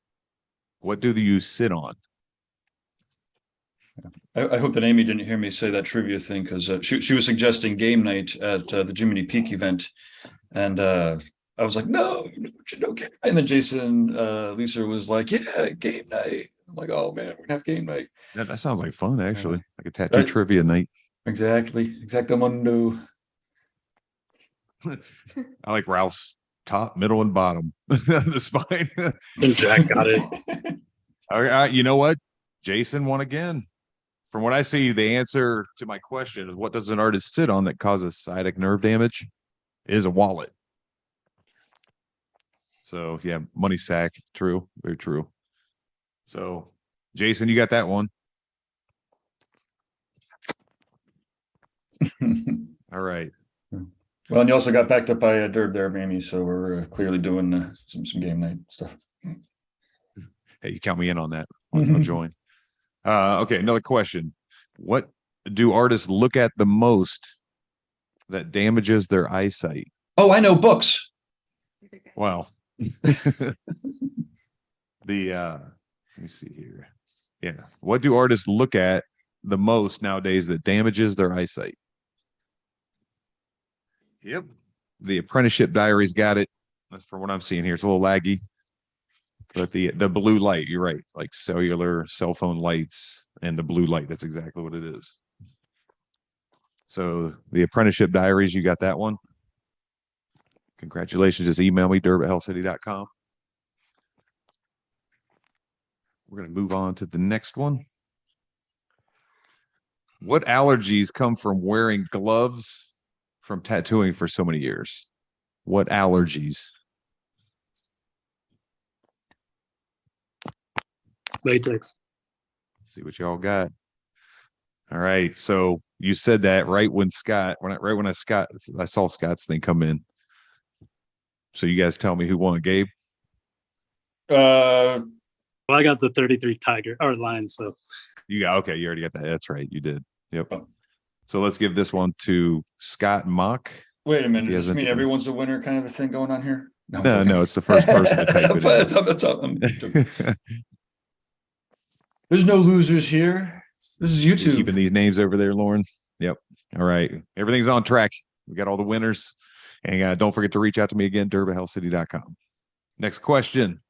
What do you sit on? I hope that Amy didn't hear me say that trivia thing, because she was suggesting game night at the Jiminy Peak event, and I was like, no, game. And then Jason Lisa was like, yeah, game night. I'm like, oh man, we're gonna have game night. That sounds like fun, actually. Like a tattoo Right. trivia night. Exactly, exactamundo. I like Ralph's top, middle, and bottom. The spine. And Jack got it. All right, you know what? Jason won again. From what I see, the answer to my question is, what does an artist sit on that causes sciatic nerve damage? Is a wallet. So yeah, money sack. True. Very true. So Jason, you got that one. All right. Well, and you also got backed up by Durb there, Mamie. So we're clearly doing some game night stuff. Hey, you count me in on that. I'll join. Okay, another question. What do artists look at the most that damages their eyesight? Oh, I know, books. Wow. Let me see here. Yeah. What do artists look at the most nowadays that damages their eyesight? Yep. The Apprenticeship Diaries got it. That's from what I'm seeing here. It's a little laggy. But the blue light, you're right. Like cellular cell phone lights and the blue light. That's exactly what it is. So the Apprenticeship Diaries, you got that one. Congratulations. Just email me, durb@hellcity.com. We're going to move on to the next one. What allergies come from wearing gloves from tattooing for so many years? What allergies? Latex. See what y'all got. All right. So you said that right when I saw Scott's thing come in. So you guys tell me who won. Gabe? Uh, Well, I got the 33 tiger or lion, so You got okay. You already got that. That's right. You did. Yep. Oh. So let's give this one to Scott Mock. wait a minute. He Does this hasn't- mean everyone's a winner kind of a thing going on here? I'm No, joking. no, it's the first person to type it in. That's up. I'm joking. There's no losers here. This is You're YouTube. keeping these names over there, Lauren. Yep. All right. Everything's on track. We got all the winners. And don't forget to reach out to me again, durb@hellcity.com. Next question.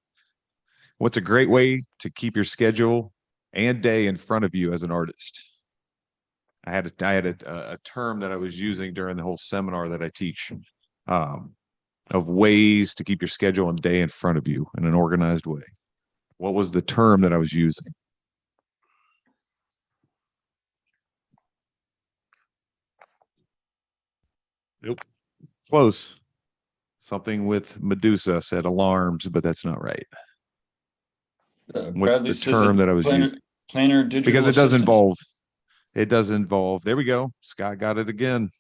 What's a great way to keep your schedule and day in front of you as an artist? I had a term that I was using during the whole seminar that I teach of ways to keep your schedule and day in front of you in an organized way. What was the term that I was using? Nope. Close. Something with Medusa said alarms, but that's not right. What's Bradley the says term that I was planner, using? Planner digital Because it does assistant. involve. There we go. Scott got it again.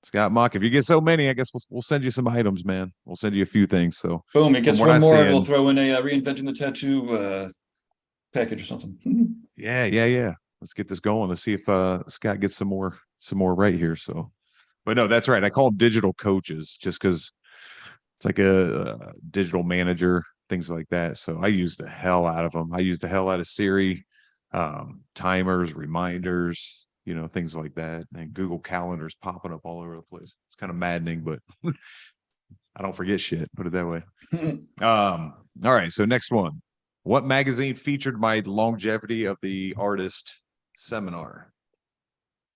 Scott Mock. If you get so many, I guess we'll send you some items, man. We'll send you a few things. So Boom, it gets from what one I'm more. We'll seeing- throw in a reinventing the tattoo package or something. Yeah. Let's get this going. Let's see if Scott gets some more right here. So, but no, that's right. I call them digital coaches just because it's like a digital manager, things like that. So I use the hell out of them. I use the hell out of Siri, timers, reminders, things like that. And Google Calendars popping up all over the place. It's kind of maddening, but I don't forget shit. Put it that way. All right. So next one. What magazine featured my longevity of the artist seminar?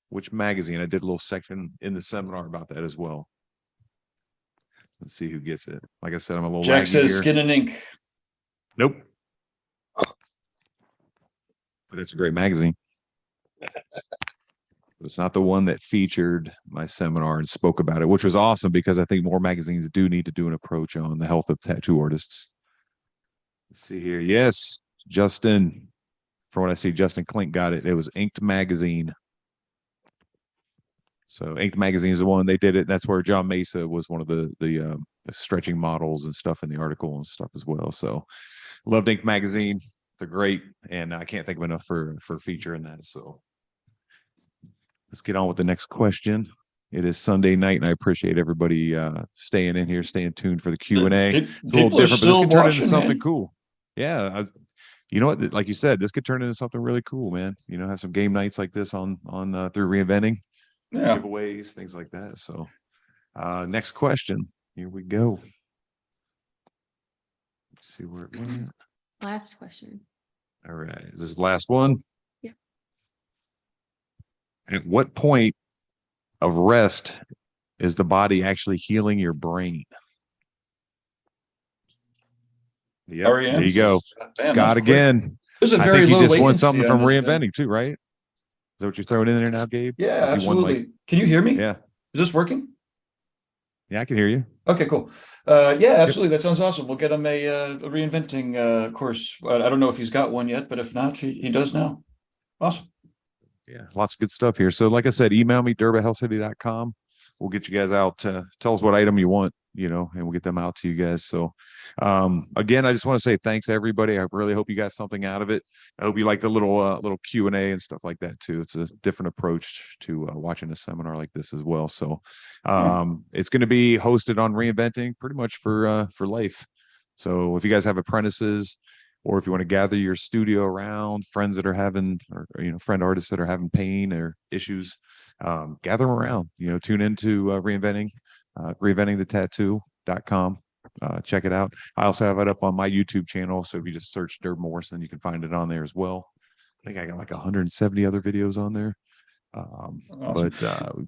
Which magazine? I did a little section in the seminar about that as well. Let's see who gets it. Like I said, I'm a little Jack laggy says here. Skin and Ink. Nope. But it's a great magazine. It's not the one that featured my seminar and spoke about it, which was awesome because I think more magazines do need to do an approach on the health of tattoo artists. Let's see here. Yes, Justin. From what I see, Justin Klink got it. It was Inked Magazine. So Inked Magazine is the one they did it. That's where John Mesa was one of the stretching models and stuff in the article and stuff as well. So loved Inked Magazine. They're great, and I can't think of enough for featuring that. So let's get on with the next question. It is Sunday night, and I appreciate everybody staying in here, staying tuned for the Q&A. It's a little different, but this could turn into something cool. Yeah, you know what? Like you said, this could turn into something really cool, man. Have some game nights like this on through Reinventing, giveaways, things like that. So, next question. Here we go. Let's see where it went. Last question. All right, is this the last one? Yeah. At what point of rest is the body actually healing your brain? Yep, there you go. Scott again. There's a I very think you low just won latency something on from this thing. Reinventing too, right? Is that what you're throwing in there now, Gabe? Yeah, Is he one, absolutely. Can you hear me? Yeah. Is this working? Yeah, I can hear you. Okay, cool. Yeah, absolutely. That sounds awesome. We'll get him a reinventing course. I don't know if he's got one yet, but if not, he does now. Awesome. Yeah, lots of good stuff here. So like I said, email me, durb@hellcity.com. We'll get you guys out. Tell us what item you want, and we'll get them out to you guys. So again, I just want to say thanks everybody. I really hope you got something out of it. I hope you like the little Q&A and stuff like that too. It's a different approach to watching a seminar like this as well. So it's going to be hosted on Reinventing pretty much for life. So if you guys have apprentices, or if you want to gather your studio around friends that are having, or friend artists that are having pain or issues, gather them around. Tune into reinventingthetattoo.com. Check it out. I also have it up on my YouTube channel, so if you just search Durb Morrison, you can find it on there as well. I think I got like 170 other videos on there. But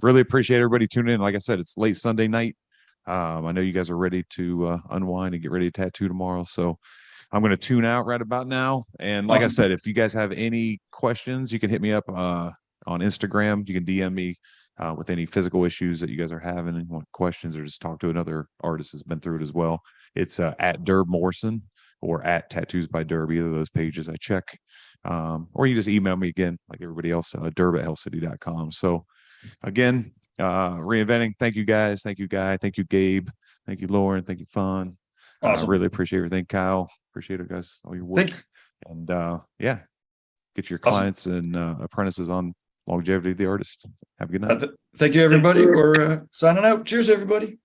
really appreciate everybody tuning in. Like I said, it's late Sunday night. I know you guys are ready to unwind and get ready to tattoo tomorrow, so I'm going to tune out right about now. And like I said, if you guys have any questions, you can hit me up on Instagram. You can DM me with any physical issues that you guys are having and want questions, or just talk to another artist that's been through it as well. It's at Durb Morrison or at Tattoos by Durb. Either of those pages I check. Or you just email me again, like everybody else, durb@hellcity.com. So again, Reinventing. Thank you guys. Thank you, Guy. Thank you, Gabe. Thank you, Lauren. Thank you, Fawn. Awesome. I really appreciate everything, Kyle. Appreciate it, guys. All your work. And yeah, get your clients and apprentices on longevity of the artist. Have a good night. Thank you, everybody. We're signing out. Cheers, everybody.